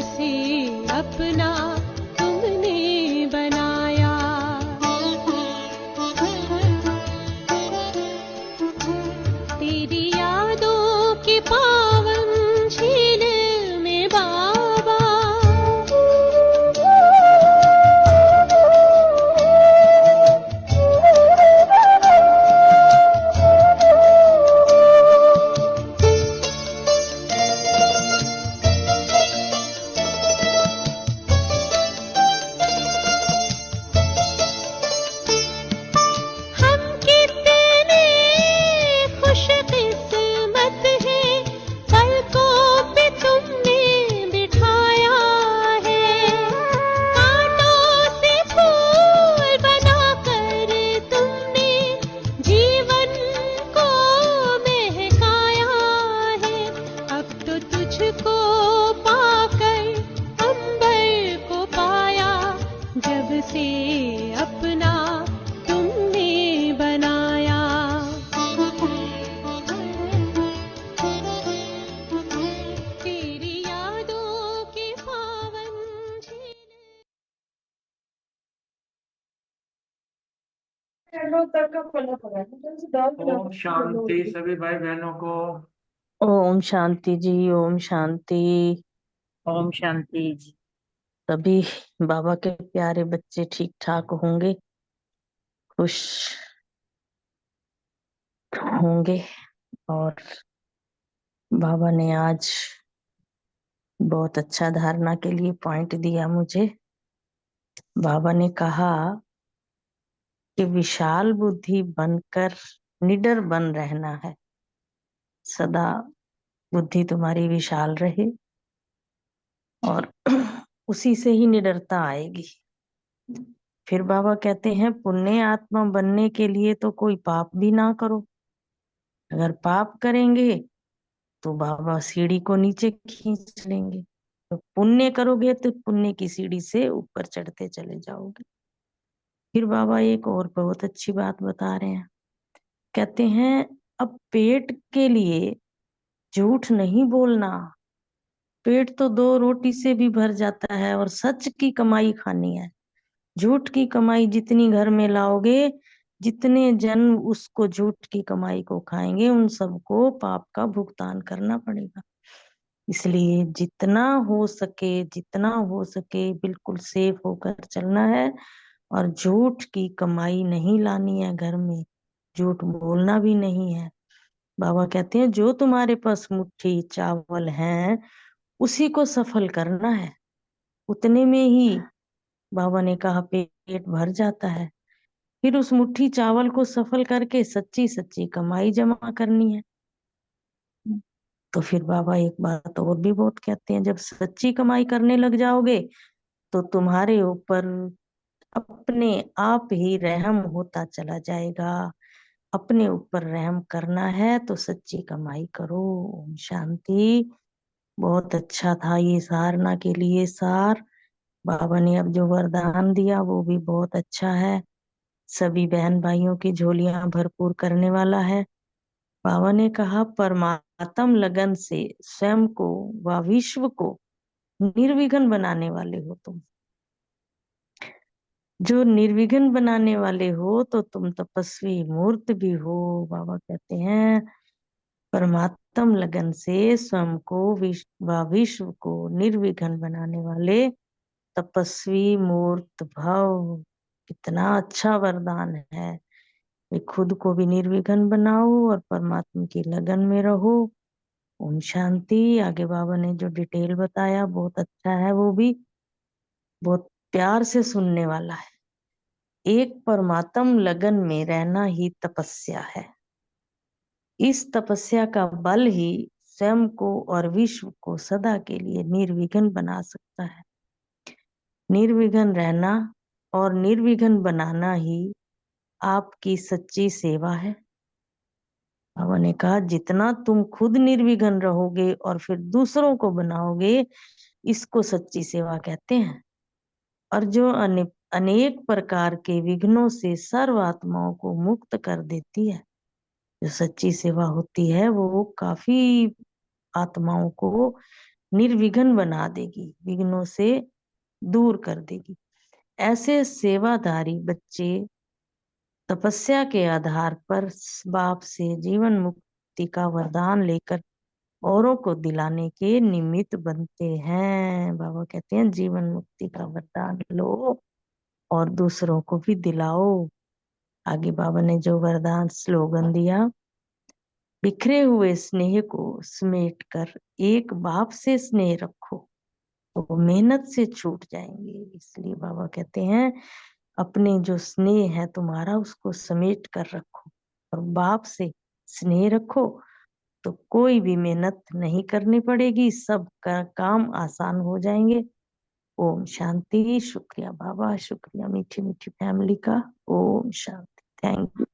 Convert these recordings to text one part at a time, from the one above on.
से अपना तुमने बनाया। तेरी यादों की पावन झील में बाबा हम कितने खुशकिस्मत हैं, पलकों पे तुमने बिठाया है। कांटों से फूल बनाकर तुमने जीवन को महकाया है। अब तो तुझको पाकर अंबर को पाया, जब से अपना तुमने बनाया। तेरी यादों की पावन झील। ओम शांति सभी भाई बहनों को। ओम शांति जी, ओम शांति। ओम शांति जी। सभी बाबा के प्यारे बच्चे ठीक ठाक होंगे, खुश होंगे। और बाबा ने आज बहुत अच्छा धारणा के लिए पॉइंट दिया मुझे। बाबा ने कहा कि विशाल बुद्धि बनकर निडर बन रहना है। सदा बुद्धि तुम्हारी विशाल रहे और उसी से ही निडरता आएगी। फिर बाबा कहते हैं पुण्य आत्मा बनने के लिए तो कोई पाप भी ना करो। अगर पाप करेंगे तो बाबा सीढ़ी को नीचे खींच लेंगे, तो पुण्य करोगे तो पुण्य की सीढ़ी से ऊपर चढ़ते चले जाओगे। फिर बाबा एक और बहुत अच्छी बात बता रहे हैं। कहते हैं अब पेट के लिए झूठ नहीं बोलना। पेट तो 2 रोटी से भी भर जाता है और सच की कमाई खानी है। झूठ की कमाई जितनी घर में लाओगे, जितने जन उसको झूठ की कमाई को खाएंगे, उन सबको पाप का भुगतान करना पड़ेगा। इसलिए जितना हो सके बिल्कुल सेफ होकर चलना है और झूठ की कमाई नहीं लानी है घर में, झूठ बोलना भी नहीं है। बाबा कहते हैं जो तुम्हारे पास मुट्ठी चावल है उसी को सफल करना है। उतने में ही बाबा ने कहा पेट भर जाता है। फिर उस मुट्ठी चावल को सफल करके सच्ची सच्ची कमाई जमा करनी है। तो फिर बाबा एक बात और भी बहुत कहते हैं, जब सच्ची कमाई करने लग जाओगे तो तुम्हारे ऊपर अपने आप ही रहम होता चला जाएगा। अपने ऊपर रहम करना है तो सच्ची कमाई करो। ओम शांति। बहुत अच्छा था ये सारना के लिए सार। बाबा ने अब जो वरदान दिया वो भी बहुत अच्छा है, सभी बहन भाइयों की झोलियां भरपूर करने वाला है। बाबा ने कहा परमात्म लगन से स्वयं को व विश्व को निर्विघ्न बनाने वाले हो तुम। जो निर्विघ्न बनाने वाले हो तो तुम तपस्वी मूर्त भी हो। बाबा कहते हैं परमात्म लगन से स्वयं को व विश्व को निर्विघ्न बनाने वाले तपस्वी मूर्त भव। कितना अच्छा वरदान है। वे खुद को भी निर्विघ्न बनाओ और परमात्मा की लगन में रहो। ओम शांति। आगे बाबा ने जो डिटेल बताया बहुत अच्छा है, वो भी बहुत प्यार से सुनने वाला है। एक परमात्म लगन में रहना ही तपस्या है। इस तपस्या का बल ही स्वयं को और विश्व को सदा के लिए निर्विघ्न बना सकता है। निर्विघ्न रहना और निर्विघ्न बनाना ही आपकी सच्ची सेवा है। बाबा ने कहा जितना तुम खुद निर्विघ्न रहोगे और फिर दूसरों को बनाओगे, इसको सच्ची सेवा कहते हैं। और जो अनेक प्रकार के विघ्नों से सर्व आत्माओं को मुक्त कर देती है, जो सच्ची सेवा होती है वो काफी आत्माओं को निर्विघ्न बना देगी, विघ्नों से दूर कर देगी। ऐसे सेवाधारी बच्चे तपस्या के आधार पर बाप से जीवन मुक्ति का वरदान लेकर औरों को दिलाने के निमित्त बनते हैं। बाबा कहते हैं जीवन मुक्ति का वरदान लो और दूसरों को भी दिलाओ। आगे बाबा ने जो वरदान स्लोगन दिया, बिखरे हुए स्नेह को समेट कर एक बाप से स्नेह रखो तो वो मेहनत से छूट जाएंगे। इसलिए बाबा कहते हैं अपने जो स्नेह है तुम्हारा उसको समेट कर रखो और बाप से स्नेह रखो तो कोई भी मेहनत नहीं करनी पड़ेगी, सब का काम आसान हो जाएंगे। ओम शांति। शुक्रिया बाबा, शुक्रिया मीठी मीठी फैमिली का। ओम शांति। Thank you.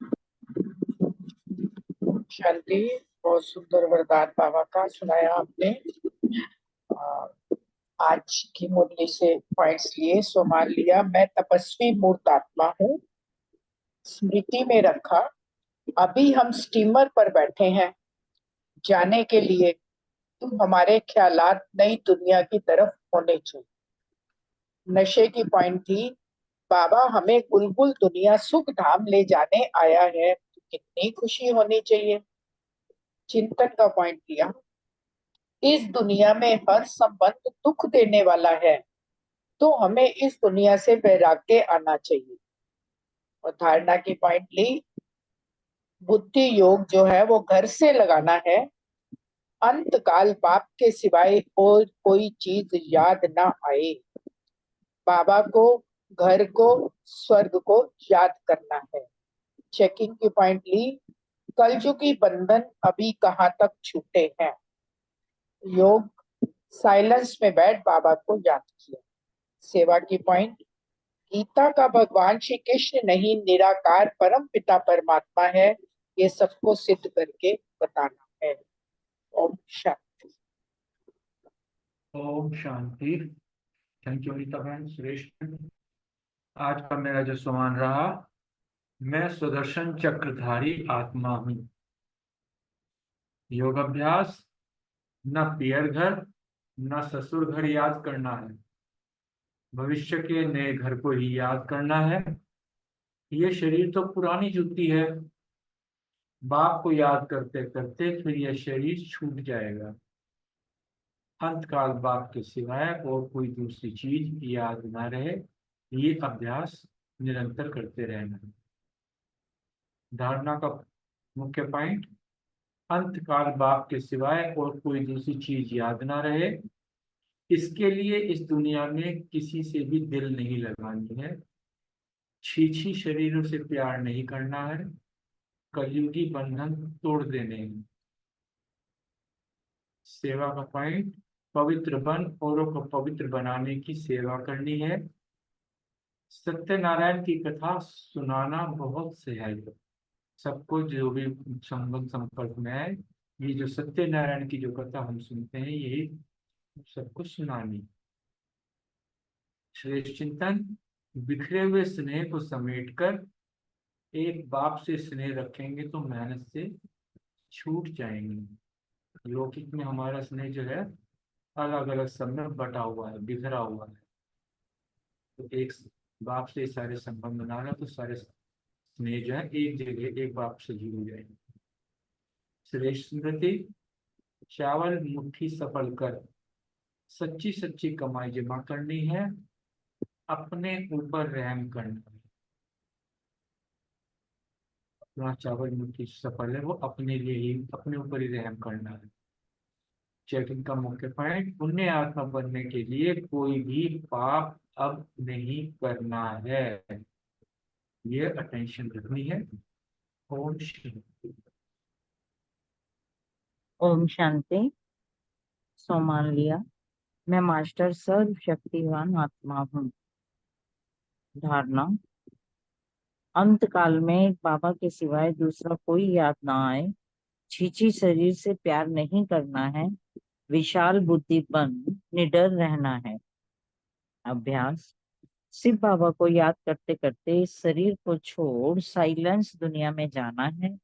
शांति। बहुत सुंदर वरदान बाबा का सुनाया आपने। आज की मुरली से पॉइंट्स लिए, सो मान लिया मैं तपस्वी मूर्त आत्मा हूँ, स्मृति में रखा। अभी हम स्टीमर पर बैठे हैं जाने के लिए, तो हमारे ख्यालात नई दुनिया की तरफ होने चाहिए। नशे की पॉइंट थी, बाबा हमें गुलगुल दुनिया सुख धाम ले जाने आया है, तो कितनी खुशी होनी चाहिए। चिंतन का पॉइंट लिया, इस दुनिया में हर संबंध दुख देने वाला है, तो हमें इस दुनिया से वैराग्य आना चाहिए। और धारणा की पॉइंट ली, बुद्धि योग जो है वो घर से लगाना है। अंत काल बाप के सिवाय और कोई चीज याद ना आए। बाबा को, घर को, स्वर्ग को याद करना है। चेकिंग की पॉइंट ली, कलयुगी बंधन अभी कहाँ तक छूटे हैं। योग, साइलेंस में बैठ बाबा को याद किया। सेवा की पॉइंट, गीता का भगवान श्री कृष्ण नहीं निराकार परम पिता परमात्मा है, ये सबको सिद्ध करके बताना है। ओम शांति। ओम शांति। थैंक यू नीता बहन, श्रेष्ठ। आज का मेरा जो सवाल रहा, मैं सुदर्शन चक्रधारी आत्मा हूँ। योग अभ्यास, न पियर घर न ससुर घर याद करना है, भविष्य के नए घर को ही याद करना है। ये शरीर तो पुरानी जूती है, बाप को याद करते करते फिर यह शरीर छूट जाएगा। अंतकाल बाप के सिवाय और कोई दूसरी चीज याद ना रहे, ये अभ्यास निरंतर करते रहना है। धारणा का मुख्य पॉइंट, अंतकाल बाप के सिवाय और कोई दूसरी चीज याद ना रहे, इसके लिए इस दुनिया में किसी से भी दिल नहीं लगानी है, छीछी शरीरों से प्यार नहीं करना है, कलयुगी बंधन तोड़ देने हैं। सेवा का पॉइंट, पवित्र बन औरों को पवित्र बनाने की सेवा करनी है। सत्यनारायण की कथा सुनाना बहुत सहज है, सबको जो भी संबंध संपर्क में है, ये जो सत्यनारायण की जो कथा हम सुनते हैं यही सबको सुनानी। श्रेष्ठ चिंतन, बिखरे हुए स्नेह को समेटकर एक बाप से स्नेह रखेंगे तो मेहनत से छूट जाएंगे। लौकिक में हमारा स्नेह जो है अलग अलग सब में बटा हुआ है, बिखरा हुआ है, तो एक बाप से सारे संबंध बनाना, तो सारे स्नेह जो है एक जगह एक बाप से जुड़ जाएंगे। श्रेष्ठ स्मृति, चावल मुट्ठी सफल कर सच्ची सच्ची कमाई जमा करनी है, अपने ऊपर रहम करना है। अपना चावल मुट्ठी सफल है वो अपने लिए ही, अपने ऊपर ही रहम करना है। चेकिंग का मुख्य पॉइंट, पुण्य आत्मा बनने के लिए कोई भी पाप अब नहीं करना है, ये अटेंशन रखनी है। ओम शांति। ओम शांति। सो मान लिया मैं मास्टर सर्वशक्तिवान आत्मा हूँ। धारणा, अंत काल में बाबा के सिवाय दूसरा कोई याद ना आए, छीछी शरीर से प्यार नहीं करना है, विशाल बुद्धिपन निडर रहना है। अभ्यास, शिव बाबा को याद करते करते इस शरीर को छोड़ साइलेंस दुनिया में जाना है।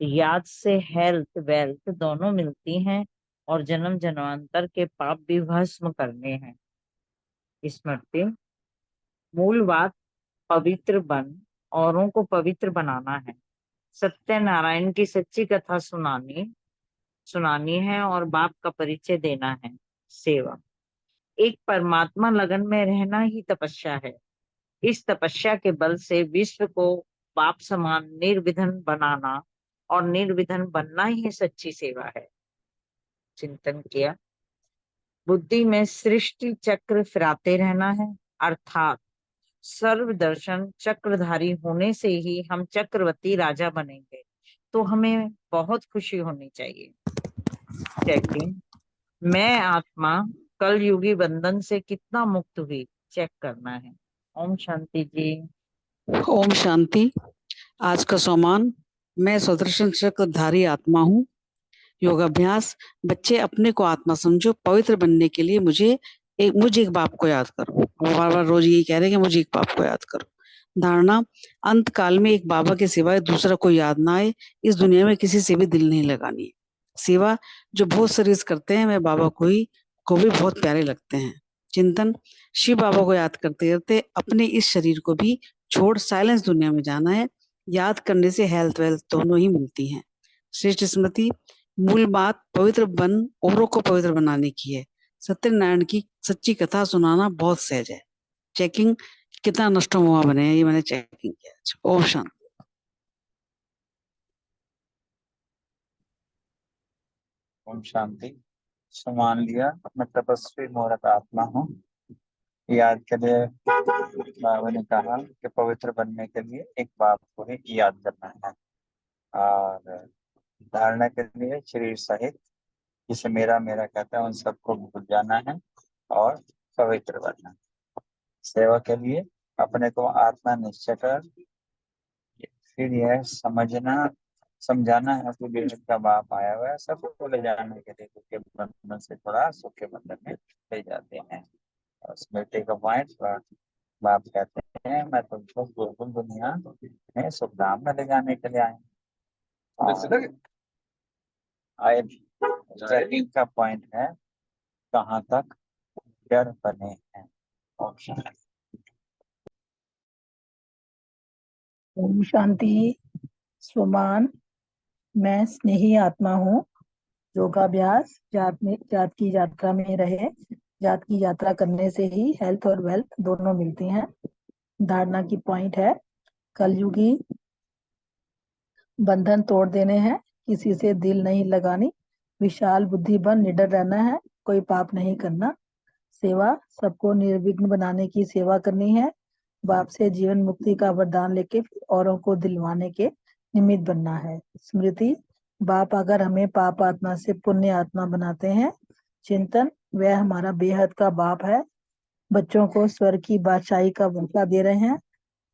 याद से हेल्थ वेल्थ दोनों मिलती हैं और जन्म जन्मांतर के पाप भी भस्म करने हैं। स्मृति, मूल बात पवित्र बन औरों को पवित्र बनाना है। सत्यनारायण की सच्ची कथा सुनानी है और बाप का परिचय देना है। सेवा, एक परमात्मा लगन में रहना ही तपस्या है। इस तपस्या के बल से विश्व को बाप समान निर्विघ्न बनाना और निर्विघ्न बनना ही सच्ची सेवा है। चिंतन किया, बुद्धि में सृष्टि चक्र फिराते रहना है, अर्थात सर्व दर्शन चक्रधारी होने से ही हम चक्रवर्ती राजा बनेंगे। तो हमें बहुत खुशी होनी चाहिए। चेकिंग, मैं आत्मा कल युगी बंधन से कितना मुक्त हुई, चेक करना है। ओम शांति जी। ओम शांति। आज का सोमान, मैं सुदर्शन चक्रधारी आत्मा हूँ। योगाभ्यास, बच्चे अपने को आत्मा समझो। पवित्र बनने के लिए मुझे एक बाप को याद करो। वो बार बार रोज यही कह रहे हैं कि मुझे एक बाप को याद करो। धारणा, अंत काल में एक बाबा के सिवाय दूसरा कोई याद ना आए। इस दुनिया में किसी से भी दिल नहीं लगानी है। सेवा, जो बहुत सर्विस करते हैं मैं बाबा को भी बहुत प्यारे लगते हैं। चिंतन, शिव बाबा को याद करते करते अपने इस शरीर को भी छोड़ साइलेंस दुनिया में जाना है। याद करने से हेल्थ वेल्थ दोनों ही मिलती हैं। श्रेष्ठ स्मृति, मूल बात पवित्र बन औरों को पवित्र बनाने की है। सत्यनारायण की सच्ची कथा सुनाना बहुत सहज है। चेकिंग, कितना नष्ट हुआ बने हैं, ये मैंने चेकिंग किया। ओम शांति। ओम शांति। सम्मान लिया, मैं तपस्वी मूर्ख आत्मा हूँ। याद के लिए बाबा ने कहा कि पवित्र बनने के लिए एक बाप को ही याद करना है, और धारणा के लिए शरीर सहित जिसे मेरा मेरा कहता है उन सबको भूल जाना है और पवित्र बनना है। सेवा के लिए अपने को आत्मा निश्चय कर फिर यह समझाना है कि बेहद का बाप आया हुआ है सबको ले जाने के लिए, क्योंकि बंधन से थोड़ा सुख के बंधन में ले जाते हैं। और स्मृति का पॉइंट, बाप कहते हैं मैं तुमको गुरुकुल दुनिया में सुख धाम में ले जाने के लिए आए। ट्रैकिंग का पॉइंट है कहाँ तक डर बने हैं। ऑप्शन ओम शांति। सुमान, मैं स्नेही आत्मा हूँ। योगाभ्यास, जात की यात्रा में रहे। जात की यात्रा करने से ही हेल्थ और वेल्थ दोनों मिलती हैं। धारणा की पॉइंट है कलयुगी बंधन तोड़ देने हैं, किसी से दिल नहीं लगानी, विशाल बुद्धि बन निडर रहना है, कोई पाप नहीं करना। सेवा, सबको निर्विघ्न बनाने की सेवा करनी है। बाप से जीवन मुक्ति का वरदान लेके औरों को दिलवाने के निमित्त बनना है। स्मृति, बाप अगर हमें पाप आत्मा से पुण्य आत्मा बनाते हैं। चिंतन, वह हमारा बेहद का बाप है। बच्चों को स्वर्ग की बादशाही का मौका दे रहे हैं।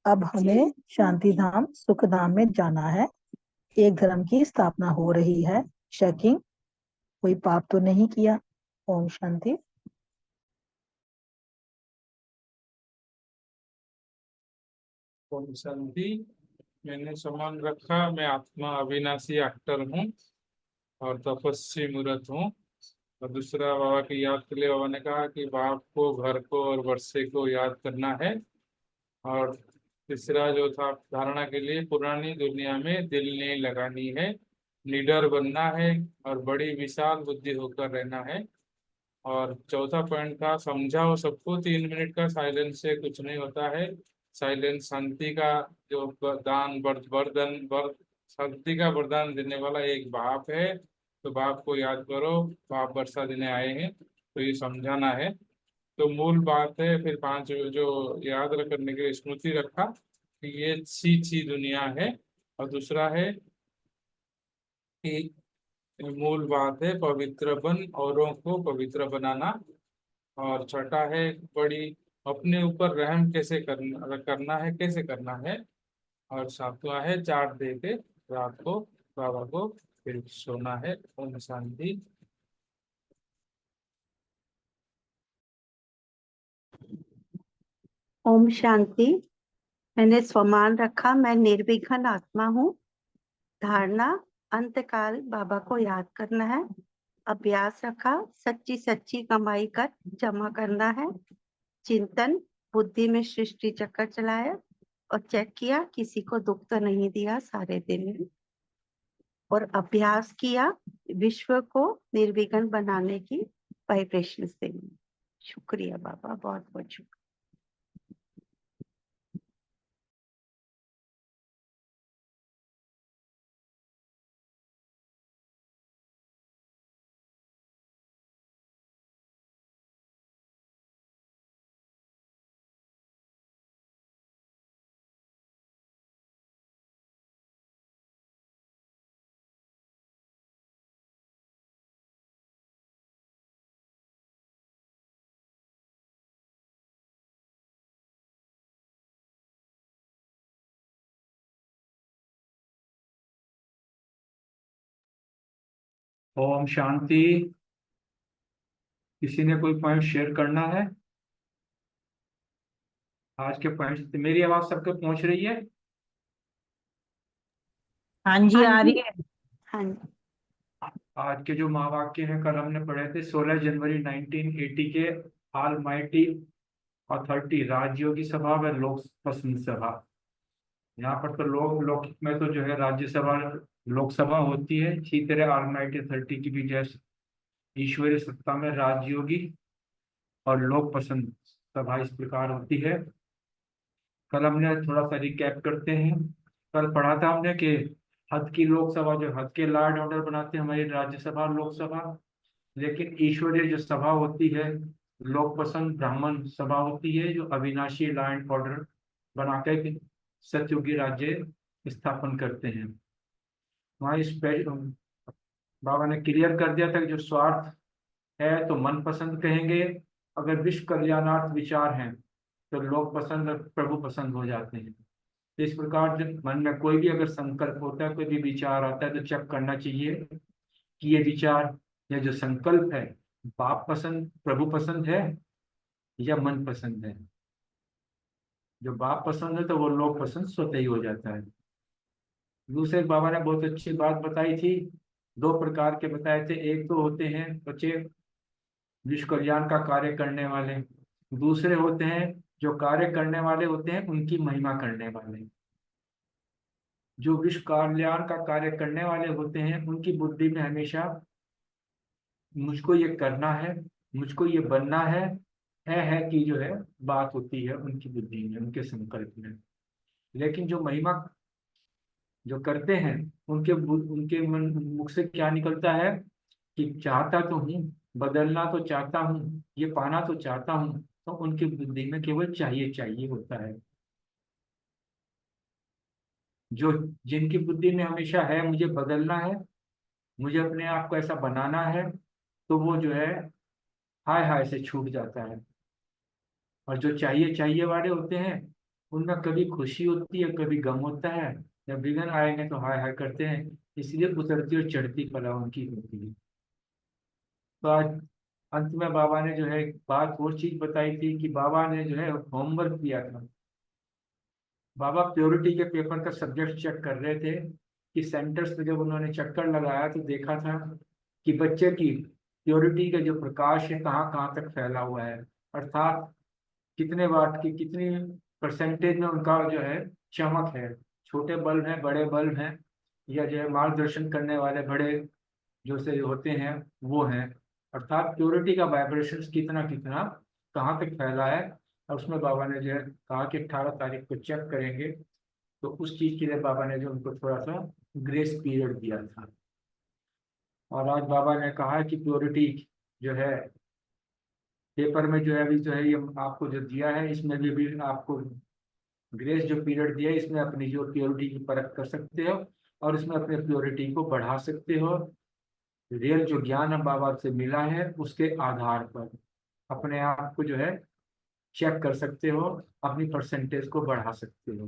अब हमें शांति धाम सुख धाम में जाना है। एक धर्म की स्थापना हो रही है। चेकिंग, कोई पाप तो नहीं किया। ओम शांति। ओम शांति। मैंने सम्मान रखा, मैं आत्मा अविनाशी एक्टर हूँ और तपस्वी मूर्त हूँ। और दूसरा, बाबा की याद के लिए बाबा ने कहा कि बाप को, घर को और वर्षे को याद करना है। और तीसरा जो था, धारणा के लिए पुरानी दुनिया में दिल नहीं लगानी है, निडर बनना है और बड़ी विशाल बुद्धि होकर रहना है। और चौथा पॉइंट था, समझाओ सबको 3 मिनट का साइलेंस से कुछ नहीं होता है। साइलेंस शांति का जो शांति का वरदान देने वाला एक बाप है। तो बाप को याद करो, बाप वर्षा देने आए हैं, तो ये समझाना है। तो मूल बात है। फिर 5 जो याद करने के लिए स्मृति रखा कि ये छी दुनिया है। और दूसरा है कि मूल बात है पवित्र बन औरों को पवित्र बनाना। और छठा है बड़ी अपने ऊपर रहम करना है, कैसे करना है। और सातवां है चाट दे के रात को बाबा को फिर सोना है। ओम शांति। ओम शांति। मैंने स्वमान रखा, मैं निर्विघ्न आत्मा हूँ। धारणा, अंतकाल बाबा को याद करना है अभ्यास रखा, सच्ची सच्ची कमाई कर जमा करना है। चिंतन, बुद्धि में सृष्टि चक्कर चलाया और चेक किया किसी को दुख तो नहीं दिया सारे दिन में। और अभ्यास किया विश्व को निर्विघ्न बनाने की वाइब्रेशन से। शुक्रिया बाबा, बहुत बहुत शुक्रिया। ओम शांति। किसी ने कोई पॉइंट शेयर करना है? आज के पॉइंट, मेरी आवाज सबको पहुंच रही है? हाँ जी, हाँ आ जी, रही है। हाँ जी, आज के जो महावाक्य हैं कल हमने पढ़े थे 16 जनवरी 1980 के ऑल माइटी अथॉरिटी राजयोगी सभा व लोक पसंद सभा। यहाँ पर तो लोक में तो जो है राज्यसभा लोकसभा होती है, इसी तरह ऑल माइटी अथॉरिटी की भी जैसे ईश्वरीय सत्ता में राजयोगी और लोक पसंद सभा इस प्रकार होती है। कल हमने थोड़ा सा रिकैप करते हैं। कल पढ़ा था हमने कि हद की लोकसभा जो हद के लॉ एंड ऑर्डर बनाते हैं हमारी राज्यसभा लोकसभा, लेकिन ईश्वरीय जो सभा होती है लोक पसंद ब्राह्मण सभा होती है जो अविनाशी लॉ एंड ऑर्डर बनाकर सतयुगी राज्य स्थापन करते हैं। वहाँ इस बाबा ने क्लियर कर दिया था कि जो स्वार्थ है तो मन पसंद कहेंगे, अगर विश्व कल्याणार्थ विचार हैं तो लोक पसंद और प्रभु पसंद हो जाते हैं। तो इस प्रकार जब मन में कोई भी अगर संकल्प होता है, कोई भी विचार आता है तो चेक करना चाहिए कि ये विचार या जो संकल्प है बाप पसंद प्रभु पसंद है या मन पसंद है। जो बाप पसंद है तो वो लोक पसंद स्वतः ही हो जाता है। दूसरे बाबा ने बहुत अच्छी बात बताई थी, दो प्रकार के बताए थे। एक तो होते हैं बच्चे विश्व कल्याण का कार्य करने वाले, दूसरे होते हैं जो कार्य करने वाले होते हैं उनकी महिमा करने वाले। जो विश्व कल्याण का कार्य करने वाले होते हैं उनकी बुद्धि में हमेशा मुझको ये करना है, मुझको ये बनना है कि जो है बात होती है उनकी बुद्धि में, उनके संकल्प में। लेकिन जो महिमा जो करते हैं उनके मन मुख से क्या निकलता है कि चाहता तो हूँ, बदलना तो चाहता हूँ, ये पाना तो चाहता हूँ, तो उनकी बुद्धि में केवल चाहिए चाहिए होता है। जो जिनकी बुद्धि में हमेशा है मुझे बदलना है, मुझे अपने आप को ऐसा बनाना है, तो वो जो है हाय हाय से छूट जाता है। और जो चाहिए चाहिए वाले होते हैं उनमें कभी खुशी होती है कभी गम होता है, जब विघ्न आएंगे तो हाय हाय करते हैं, इसलिए उतरती और चढ़ती कला उनकी होती है। तो आज अंत में बाबा ने जो है एक बात और चीज बताई थी कि बाबा ने जो है होमवर्क दिया था। बाबा प्योरिटी के पेपर का सब्जेक्ट चेक कर रहे थे कि सेंटर्स पे जब उन्होंने चक्कर लगाया तो देखा था कि बच्चे की प्योरिटी का जो प्रकाश है कहाँ कहाँ तक फैला हुआ है, अर्थात कितने वाट की कितनी परसेंटेज में उनका जो है चमक है। छोटे बल्ब हैं, बड़े बल्ब हैं, या जो है मार्गदर्शन करने वाले बड़े जो से होते हैं वो हैं, अर्थात प्योरिटी का वाइब्रेशन कितना कितना कहाँ तक फैला है। और उसमें बाबा ने जो है कहा कि 18 तारीख को चेक करेंगे, तो उस चीज के लिए बाबा ने जो उनको थोड़ा सा ग्रेस पीरियड दिया था। और आज बाबा ने कहा कि प्योरिटी जो है पेपर में जो है अभी जो है ये आपको जो दिया है इसमें भी आपको ग्रेस जो पीरियड दिया है इसमें अपनी जो प्योरिटी की परख कर सकते हो और इसमें अपने प्योरिटी को बढ़ा सकते हो। रियल जो ज्ञान हम बाबा से मिला है उसके आधार पर अपने आप को जो है चेक कर सकते हो, अपनी परसेंटेज को बढ़ा सकते हो।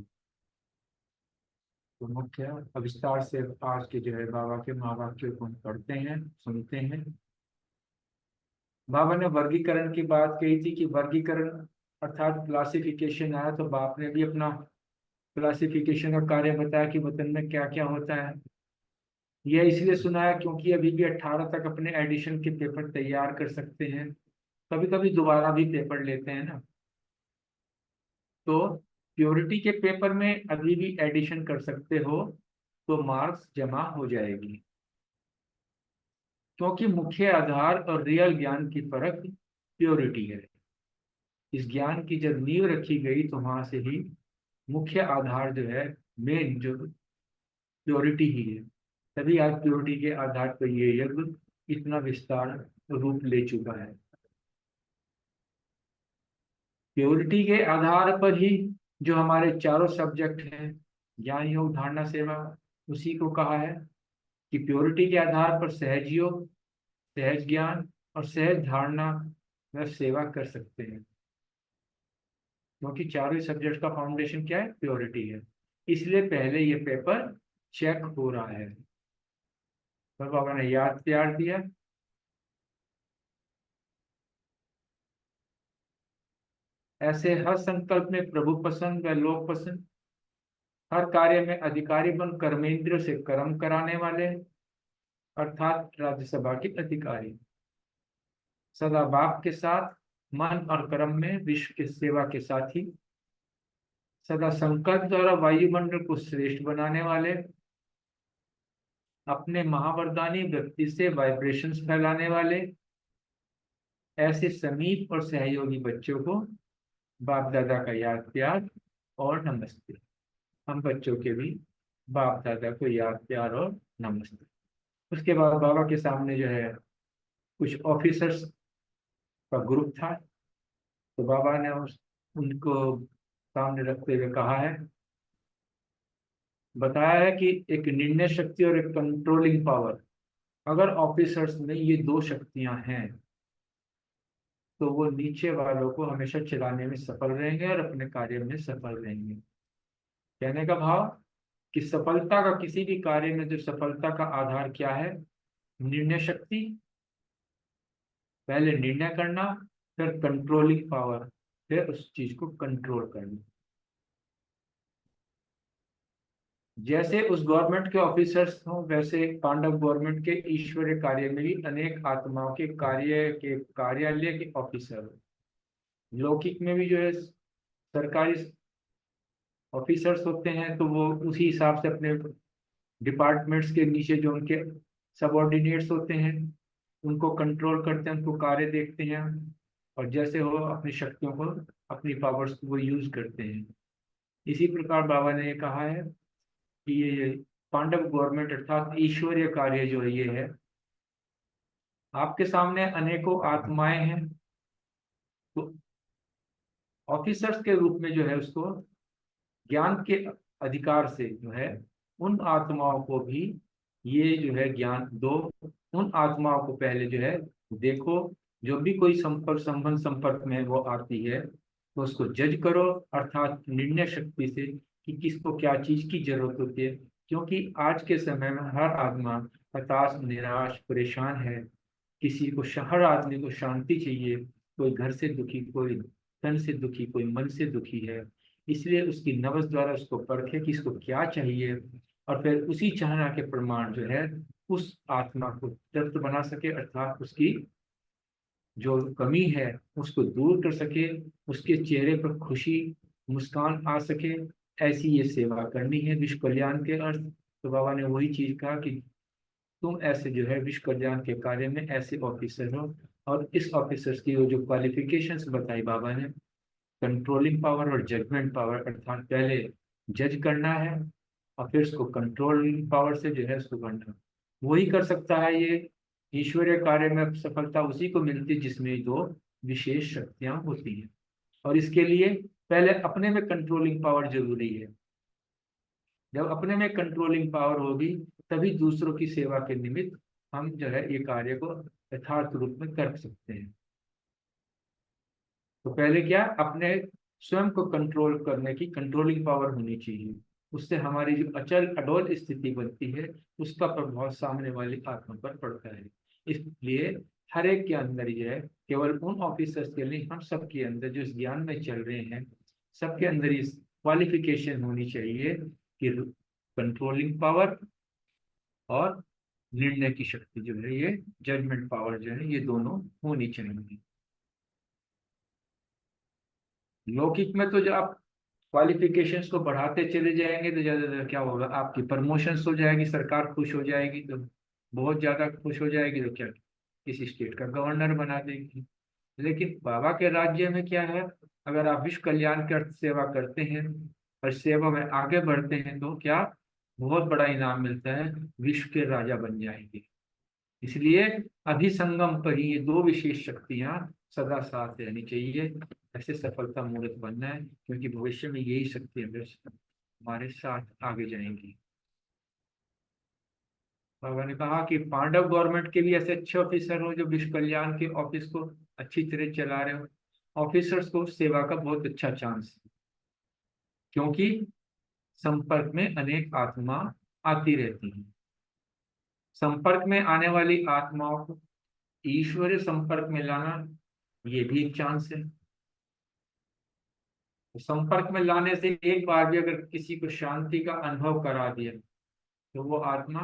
तो मुख्य विस्तार से आज के जो है बाबा के महावाक्यों को हम पढ़ते हैं सुनते हैं। बाबा ने वर्गीकरण की बात कही थी कि वर्गीकरण अर्थात क्लासिफिकेशन आया, तो बाप ने भी अपना क्लासिफिकेशन का कार्य बताया कि वतन में क्या क्या होता है। यह इसलिए सुना है क्योंकि अभी भी 18 तक अपने एडिशन के पेपर तैयार कर सकते हैं, कभी कभी दोबारा भी पेपर लेते हैं ना। तो प्योरिटी के पेपर में अभी भी एडिशन कर सकते हो तो मार्क्स जमा हो जाएगी, क्योंकि मुख्य आधार और रियल ज्ञान की परख प्योरिटी है। इस ज्ञान की जब नींव रखी गई तो वहां से ही मुख्य आधार जो है, मेन जो प्योरिटी ही है। तभी आज प्योरिटी के आधार पर ये यज्ञ इतना विस्तार रूप ले चुका है। प्योरिटी के आधार पर ही जो हमारे चारों सब्जेक्ट हैं, ज्ञान योग धारणा सेवा, उसी को कहा है कि प्योरिटी के आधार पर सहज योग, सहज ज्ञान और सहज धारणा व सेवा कर सकते हैं, क्योंकि चारों ही सब्जेक्ट का फाउंडेशन क्या है, प्योरिटी है। इसलिए पहले ये पेपर चेक हो रहा है। तो बाबा ने याद तैयार दिया, ऐसे हर संकल्प में प्रभु पसंद व लोक पसंद, हर कार्य में अधिकारी बन कर्मेंद्रियों से कर्म कराने वाले अर्थात राज्यसभा के अधिकारी, सदा बाप के साथ मन और कर्म में विश्व की सेवा के साथ ही, सदा संकल्प द्वारा वायुमंडल को श्रेष्ठ बनाने वाले, अपने महावरदानी व्यक्ति से वाइब्रेशंस फैलाने वाले, ऐसे समीप और सहयोगी बच्चों को बाप दादा का याद प्यार और नमस्ते। हम बच्चों के भी बाप दादा को याद प्यार और नमस्ते। उसके बाद बाबा के सामने जो है कुछ ऑफिसर्स का ग्रुप था, तो बाबा ने उनको सामने रखते हुए कहा है, बताया है कि एक निर्णय शक्ति और एक कंट्रोलिंग पावर, अगर ऑफिसर्स में ये दो शक्तियां हैं तो वो नीचे वालों को हमेशा चलाने में सफल रहेंगे और अपने कार्य में सफल रहेंगे। कहने का भाव कि सफलता का किसी भी कार्य में जो सफलता का आधार क्या है, निर्णय शक्ति, पहले निर्णय करना, फिर कंट्रोलिंग पावर, फिर उस चीज को कंट्रोल करना। जैसे उस गवर्नमेंट के ऑफिसर्स हों, वैसे पांडव गवर्नमेंट के ईश्वरीय कार्य में भी अनेक आत्माओं के कार्यालय के ऑफिसर हो। लौकिक में भी जो है सरकारी ऑफिसर्स होते हैं, तो वो उसी हिसाब से अपने डिपार्टमेंट्स के नीचे जो उनके सबऑर्डिनेट्स होते हैं उनको कंट्रोल करते हैं, उनको कार्य देखते हैं, और जैसे हो अपनी शक्तियों को, अपनी पावर्स को वो यूज करते हैं। इसी प्रकार बाबा ने कहा है कि ये पांडव गवर्नमेंट अर्थात ईश्वरीय कार्य जो ये है, आपके सामने अनेकों आत्माएं हैं, तो ऑफिसर्स के रूप में जो है उसको ज्ञान के अधिकार से जो है उन आत्माओं को भी ये जो है ज्ञान दो। उन आत्माओं को पहले जो है देखो, जो भी कोई संपर्क में वो आती है तो उसको जज करो, अर्थात निर्णय शक्ति से कि किसको क्या चीज की जरूरत होती है। क्योंकि आज के समय में हर आत्मा हताश, निराश, परेशान है। किसी को, हर आदमी को शांति चाहिए। कोई घर से दुखी, कोई तन से दुखी, कोई मन से दुखी है। इसलिए उसकी नवस द्वारा उसको परखे कि इसको क्या चाहिए, और फिर उसी चाहना के प्रमाण जो है उस आत्मा को तृप्त बना सके, अर्थात उसकी जो कमी है उसको दूर कर सके, उसके चेहरे पर खुशी, मुस्कान आ सके। ऐसी ये सेवा करनी है विश्व कल्याण के अर्थ। तो बाबा ने वही चीज कहा कि तुम ऐसे जो है विश्व कल्याण के कार्य में ऐसे ऑफिसर हो। और इस ऑफिसर्स की वो जो क्वालिफिकेशंस बताई बाबा ने, कंट्रोलिंग पावर और जजमेंट पावर, अर्थात पहले जज करना है और फिर उसको कंट्रोलिंग पावर से जो है उसको करना, वही कर सकता है। ये ईश्वरीय कार्य में सफलता उसी को मिलती है जिसमें दो विशेष शक्तियां होती हैं। और इसके लिए पहले अपने में कंट्रोलिंग पावर जरूरी है। जब अपने में कंट्रोलिंग पावर होगी तभी दूसरों की सेवा के निमित्त हम जो है ये कार्य को यथार्थ रूप में कर सकते हैं। तो पहले क्या, अपने स्वयं को कंट्रोल करने की कंट्रोलिंग पावर होनी चाहिए। उससे हमारी जो अचल अडोल स्थिति बनती है उसका प्रभाव सामने वाली आत्मा पर पड़ता है। इसलिए हर एक के अंदर ये है, केवल उन ऑफिसर्स के लिए, हम सबके अंदर जो इस ज्ञान में चल रहे हैं, सबके अंदर इस क्वालिफिकेशन होनी चाहिए कि कंट्रोलिंग पावर और निर्णय की शक्ति जो है, ये जजमेंट पावर जो है, ये दोनों होनी चाहिए। लौकिक में तो जब आप क्वालिफिकेशंस को बढ़ाते चले जाएंगे तो ज्यादा क्या होगा, आपकी प्रमोशंस हो जाएगी, सरकार खुश हो जाएगी, तो बहुत ज्यादा खुश हो जाएगी तो क्या किसी स्टेट का गवर्नर बना देगी। लेकिन बाबा के राज्य में क्या है, अगर आप विश्व कल्याण की अर्थ सेवा करते हैं और सेवा में आगे बढ़ते हैं तो क्या बहुत बड़ा इनाम मिलता है, विश्व के राजा बन जाएंगे। इसलिए अभिसंगम पर ही ये दो विशेष शक्तियां सदा साथ रहनी चाहिए, ऐसे सफलता मूर्त बनना है, क्योंकि भविष्य में यही शक्तियां हमारे साथ आगे जाएंगी। बाबा ने कहा कि पांडव गवर्नमेंट के भी ऐसे अच्छे ऑफिसर हो जो विश्व कल्याण के ऑफिस को अच्छी तरह चला रहे हो। ऑफिसर्स को सेवा का बहुत अच्छा चांस है, क्योंकि संपर्क में अनेक आत्मा आती रहती हैं। संपर्क में आने वाली आत्माओं को ईश्वरीय संपर्क में लाना, ये भी एक चांस है। तो संपर्क में लाने से एक बार भी अगर किसी को शांति का अनुभव करा दिया तो वो आत्मा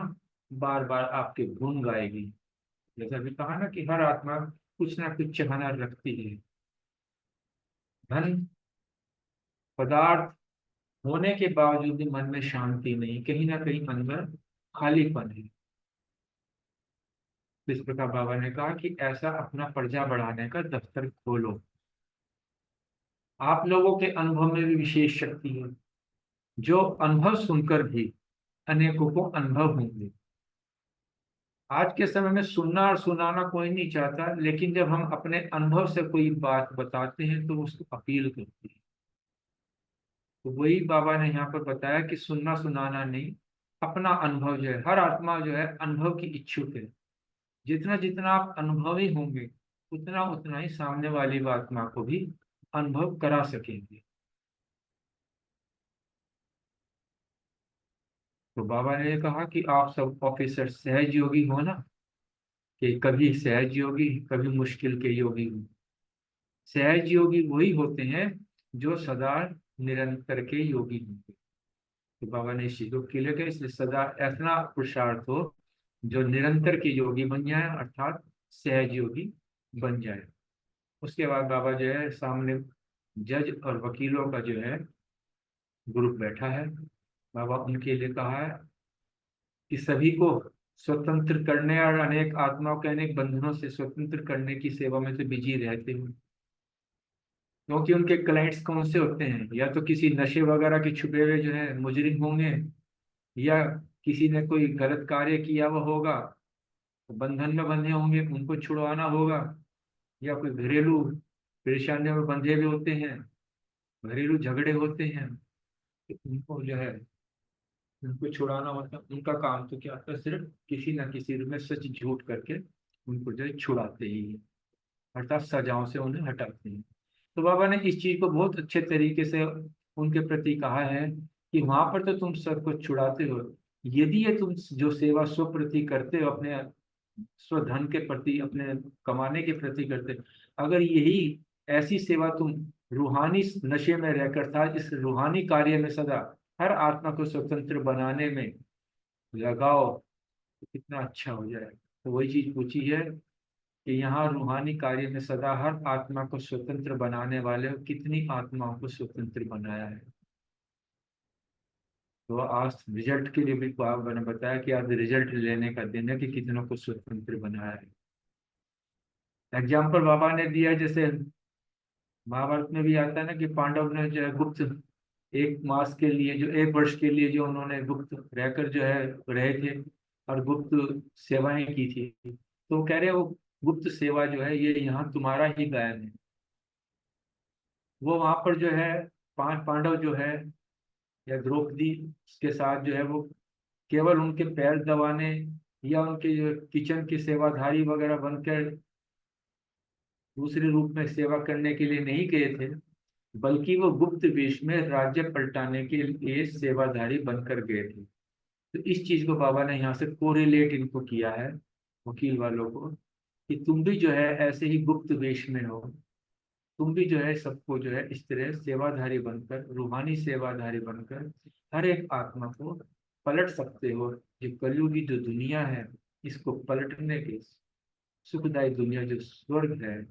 बार बार आपके गुण गाएगी। जैसा भी कहा ना कि हर आत्मा कुछ ना कुछ चाहना रखती है। धन पदार्थ होने के बावजूद भी मन में शांति नहीं, कहीं ना कहीं अंदर खालीपन है। इस प्रकार बाबा ने कहा कि ऐसा अपना पर्चा बढ़ाने का दफ्तर खोलो। आप लोगों के अनुभव में भी विशेष शक्ति है, जो अनुभव सुनकर भी अनेकों को अनुभव होंगे। आज के समय में सुनना और सुनाना कोई नहीं चाहता, लेकिन जब हम अपने अनुभव से कोई बात बताते हैं तो उसको अपील करते हैं। तो वही बाबा ने यहाँ पर बताया कि सुनना सुनाना नहीं, अपना अनुभव जो है, हर आत्मा जो है अनुभव की इच्छुक है। जितना जितना आप अनुभवी होंगे उतना उतना ही सामने वाली आत्मा को भी अनुभव करा सकेंगे। तो बाबा ने कहा कि आप सब ऑफिसर सहज योगी हो ना, कि कभी सहज योगी कभी मुश्किल के योगी हो। सहज योगी वही होते हैं जो सदा निरंतर के योगी होंगे। तो बाबा ने इस चीज को क्लियर किया, इसलिए सदा ऐसा पुरुषार्थ हो जो निरंतर के योगी बन जाए, अर्थात सहज योगी बन जाए। उसके बाद बाबा जो है सामने जज और वकीलों का जो है ग्रुप बैठा है। बाबा उनके लिए कहा है कि सभी को स्वतंत्र करने और अनेक आत्माओं के अनेक बंधनों से स्वतंत्र करने की सेवा में तो बिजी रहते हैं, क्योंकि उनके क्लाइंट्स कौन से होते हैं, या तो किसी नशे वगैरह के छुपे हुए जो है मुजरिम होंगे, या किसी ने कोई गलत कार्य किया हुआ होगा तो बंधन में बंधे होंगे, उनको छुड़वाना होगा, या कोई घरेलू परेशानियों में बंधे हुए होते हैं, घरेलू झगड़े होते हैं, तो उनको जो है उनको छुड़ाना होता है। उनका काम तो क्या होता है, सिर्फ किसी ना किसी रूप में सच झूठ करके उनको जो है छुड़ाते ही हैं, अर्थात सजाओं से उन्हें हटाते हैं। तो बाबा ने इस चीज को बहुत अच्छे तरीके से उनके प्रति कहा है कि वहां पर तो तुम सबको छुड़ाते हो, यदि ये तुम जो सेवा स्वप्रति करते हो, अपने स्वधन के प्रति, अपने कमाने के प्रति करते, अगर यही ऐसी सेवा तुम रूहानी नशे में रहकर था इस रूहानी कार्य में सदा हर आत्मा को स्वतंत्र बनाने में लगाओ तो कितना अच्छा हो जाए। तो वही चीज पूछी है कि यहाँ रूहानी कार्य में सदा हर आत्मा को स्वतंत्र बनाने वाले हो, कितनी आत्माओं को स्वतंत्र बनाया है। तो आज रिजल्ट के लिए भी बाबा ने बताया कि आज रिजल्ट लेने का दिन है कि कितनों को स्वतंत्र बनाया है। एग्जाम्पल बाबा ने दिया, जैसे महाभारत में भी आता है ना कि पांडव ने जो है गुप्त एक मास के लिए, जो एक वर्ष के लिए जो उन्होंने गुप्त रहकर जो है रहे थे और गुप्त सेवाएं की थी, तो कह रहे वो गुप्त सेवा जो है ये यहाँ तुम्हारा ही गायन है। वो वहां पर जो है पांच पांडव जो है या द्रौपदी के साथ जो है वो केवल उनके पैर दबाने या उनके जो किचन की सेवाधारी वगैरह बनकर दूसरे रूप में सेवा करने के लिए नहीं गए थे, बल्कि वो गुप्त वेश में राज्य पलटाने के लिए सेवाधारी बनकर गए थे। तो इस चीज को बाबा ने यहाँ से कोरिलेट इनको किया है वकील वालों को, कि तुम भी जो है ऐसे ही गुप्त वेश में हो, तुम भी जो है सबको जो है इस तरह सेवाधारी बनकर, रूहानी सेवाधारी बनकर हर एक आत्मा को पलट सकते हो। ये कलयुगी जो दुनिया है इसको पलटने के सुखदायी दुनिया जो स्वर्ग है,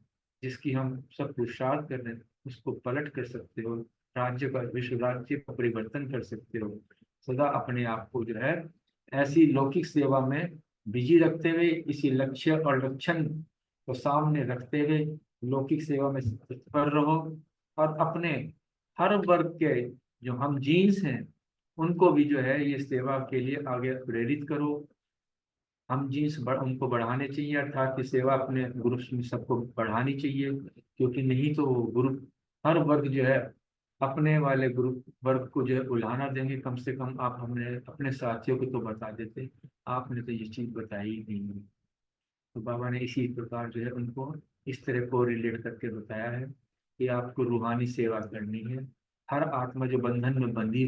जिसकी हम सब पुरुषार्थ कर रहे हैं, उसको पलट कर सकते हो। राज्य का, विश्व राज्य का परिवर्तन कर सकते हो। सदा अपने आप को जो है ऐसी लौकिक सेवा में बिजी रखते हुए, इसी लक्ष्य और लक्षण को सामने रखते हुए लौकिक सेवा में तत्पर रहो। और अपने हर वर्ग के जो हम जीन्स हैं, उनको भी जो है ये सेवा के लिए आगे प्रेरित करो। हम जीन्स उनको बढ़ाने चाहिए, अर्थात कि सेवा अपने ग्रुप में सबको बढ़ानी चाहिए, क्योंकि नहीं तो ग्रुप, हर वर्ग जो है अपने वाले ग्रुप वर्ग को जो है उलाहना देंगे। कम से कम आप हमने अपने साथियों को तो बता देते, आपने तो ये चीज बताई ही नहीं। तो बाबा ने इसी प्रकार जो है उनको इस तरह को रिलेट करके बताया है कि आपको रूहानी सेवा करनी है। हर आत्मा जो बंधन में बंधी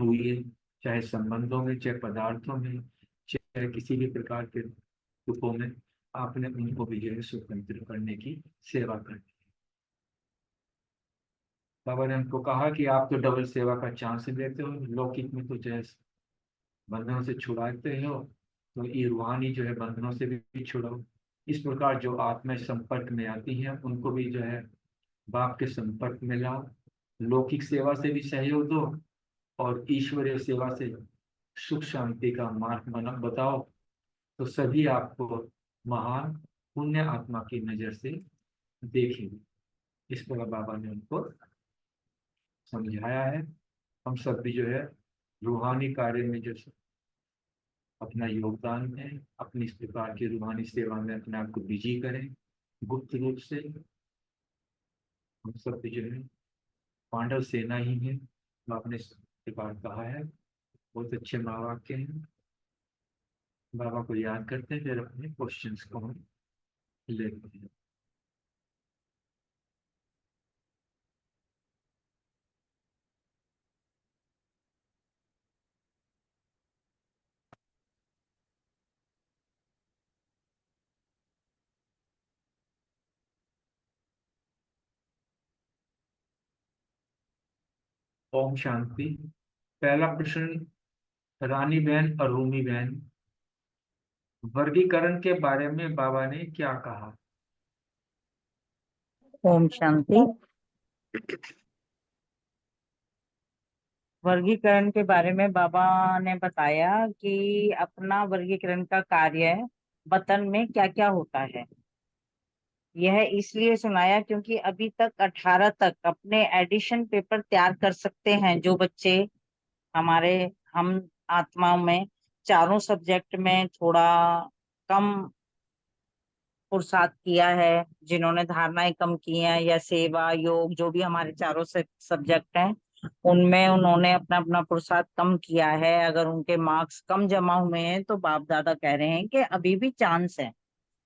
हुई है, चाहे संबंधों में, चाहे पदार्थों में, चाहे किसी भी प्रकार के रूपों में, आपने उनको भी जो है स्वतंत्र करने की सेवा करनी है। बाबा ने हमको कहा कि आप तो डबल सेवा का चांस देते हो, लौकिक में तो जैसे बंधनों से छुड़ाते हो, तो ये रूहानी जो है बंधनों से भी छुड़ाओ। इस प्रकार जो आत्मा संपर्क में आती हैं, उनको भी जो है बाप के संपर्क में लाओ। लौकिक सेवा से भी सहयोग दो और ईश्वरीय सेवा से सुख शांति का मार्ग बना बताओ, तो सभी आपको महान पुण्य आत्मा की नजर से देखेंगे। इस प्रकार बाबा ने उनको समझाया है। हम सब भी जो है रूहानी कार्य में जो अपना योगदान है, अपनी इस प्रकार की रूहानी सेवा में अपने आप को बिजी करें गुप्त रूप से। हम सब भी जो है पांडव सेना ही है, आपने इस प्रकार कहा है। बहुत अच्छे महावाक्य हैं। बाबा को याद करते हैं, फिर अपने क्वेश्चंस को हम लेते हैं। ओम शांति। पहला प्रश्न, रानी बहन और रूमी बहन, वर्गीकरण के बारे में बाबा ने क्या कहा? ओम शांति। वर्गीकरण के बारे में बाबा ने बताया कि अपना वर्गीकरण का कार्य वतन में क्या क्या होता है। यह इसलिए सुनाया क्योंकि अभी तक 18 तक अपने एडिशन पेपर तैयार कर सकते हैं जो बच्चे हमारे हम आत्माओं में चारों सब्जेक्ट में थोड़ा कम पुरुषार्थ किया है, जिन्होंने धारणाएं कम की हैं या सेवा योग जो भी हमारे चारों सब्जेक्ट हैं उनमें उन्होंने अपना अपना पुरुषार्थ कम किया है। अगर उनके मार्क्स कम जमा हुए हैं तो बाप दादा कह रहे हैं कि अभी भी चांस है,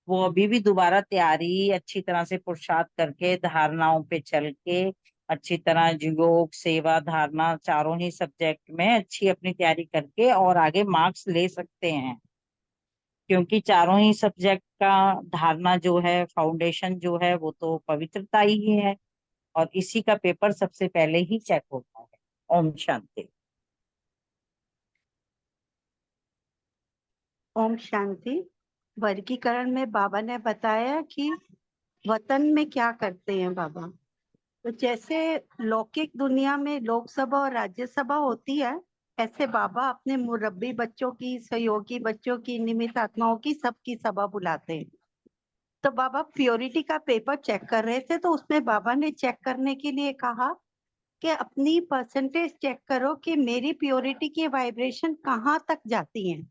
वो अभी भी दोबारा तैयारी अच्छी तरह से पुरुषार्थ करके धारणाओं पे चल के अच्छी तरह योग सेवा धारणा चारों ही सब्जेक्ट में अच्छी अपनी तैयारी करके और आगे मार्क्स ले सकते हैं। क्योंकि चारों ही सब्जेक्ट का धारणा जो है फाउंडेशन जो है वो तो पवित्रता ही है और इसी का पेपर सबसे पहले ही चेक होता है। ओम शांति। ओम शांति। वर्गीकरण में बाबा ने बताया कि वतन में क्या करते हैं बाबा। तो जैसे लौकिक दुनिया में लोकसभा और राज्यसभा होती है, ऐसे बाबा अपने मुरब्बी बच्चों की, सहयोगी बच्चों की, निमित्त आत्माओं की सबकी सभा बुलाते हैं। तो बाबा प्योरिटी का पेपर चेक कर रहे थे, तो उसमें बाबा ने चेक करने के लिए कहा कि अपनी परसेंटेज चेक करो कि मेरी प्योरिटी की वाइब्रेशन कहाँ तक जाती है।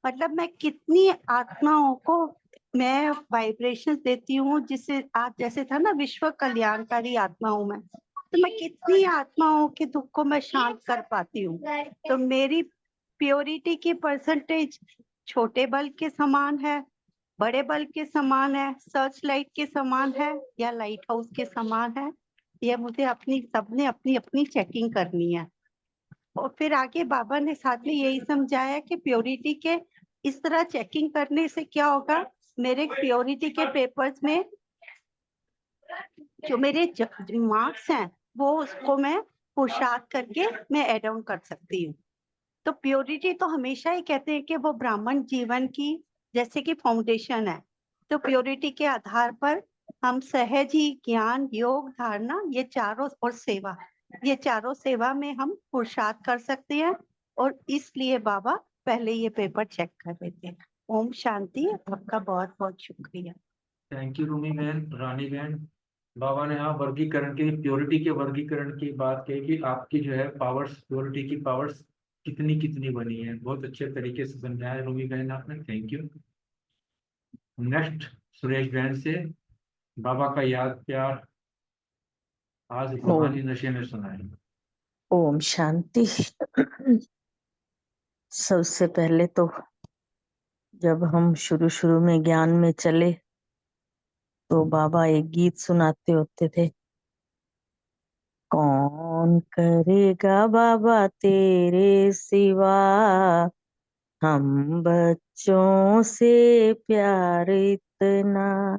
मतलब मैं कितनी आत्माओं को मैं वाइब्रेशन देती हूँ, जिससे आज जैसे था ना विश्व कल्याणकारी आत्मा हूँ मैं, तो मैं कितनी आत्माओं के दुख को मैं शांत कर पाती हूँ। तो मेरी प्योरिटी की परसेंटेज छोटे बल्ब के समान है, बड़े बल्ब के समान है, सर्च लाइट के समान है या लाइट हाउस के समान है, यह मुझे अपनी सबने अपनी अपनी चेकिंग करनी है। और फिर आगे बाबा ने साथ में यही समझाया कि प्योरिटी के इस तरह चेकिंग करने से क्या होगा, मेरे प्योरिटी के पेपर्स में जो मेरे मार्क्स हैं वो उसको मैं पुरुषार्थ करके मैं एड ऑन कर सकती हूँ। तो प्योरिटी तो हमेशा ही कहते हैं कि वो ब्राह्मण जीवन की जैसे कि फाउंडेशन है। तो प्योरिटी के आधार पर हम सहज ही ज्ञान, योग, धारणा, ये चारों और सेवा, ये चारों सेवा में हम पुरुषार्थ कर सकते हैं। और इसलिए बाबा पहले ये पेपर चेक कर लेते हैं। ओम शांति। आपका बहुत बहुत शुक्रिया। थैंक यू रूमी बहन, रानी बहन। बाबा ने यहाँ वर्गीकरण के, प्योरिटी के वर्गीकरण की बात कही कि आपकी जो है पावर्स, प्योरिटी की पावर्स कितनी कितनी बनी है। बहुत अच्छे तरीके से समझाया रूमी बहन आपने, थैंक यू। नेक्स्ट सुरेश बहन से बाबा का याद प्यार आज ओम रूहानी नशे में सुनाए। ओम शांति। सबसे पहले तो जब हम शुरू में ज्ञान में चले तो बाबा एक गीत सुनाते होते थे। कौन करेगा बाबा तेरे सिवा हम बच्चों से प्यार इतना,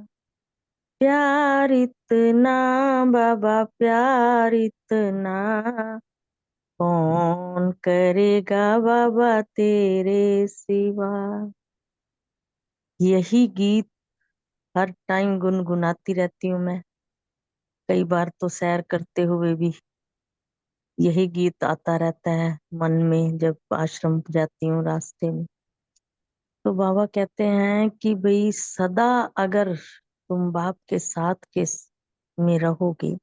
प्यार इतना बाबा, प्यार इतना कौन करेगा बाबा तेरे सिवा। यही गीत हर टाइम गुनगुनाती रहती हूँ मैं। कई बार तो सैर करते हुए भी यही गीत आता रहता है मन में, जब आश्रम जाती हूँ रास्ते में। तो बाबा कहते हैं कि भाई सदा अगर तुम बाप के साथ में रहोगे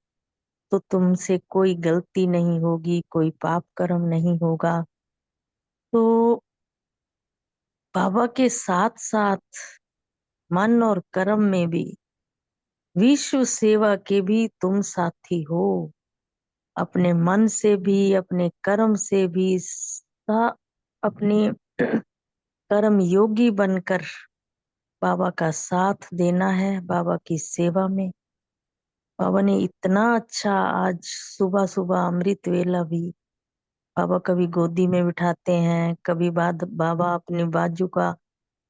तो तुमसे कोई गलती नहीं होगी, कोई पाप कर्म नहीं होगा। तो बाबा के साथ साथ मन और कर्म में भी, विश्व सेवा के भी तुम साथी हो। अपने मन से भी, अपने कर्म से भी अपने कर्म योगी बनकर बाबा का साथ देना है बाबा की सेवा में। बाबा ने इतना अच्छा आज सुबह सुबह अमृत वेला भी बाबा कभी गोदी में बिठाते हैं, कभी बाद बाबा अपनी बाजू का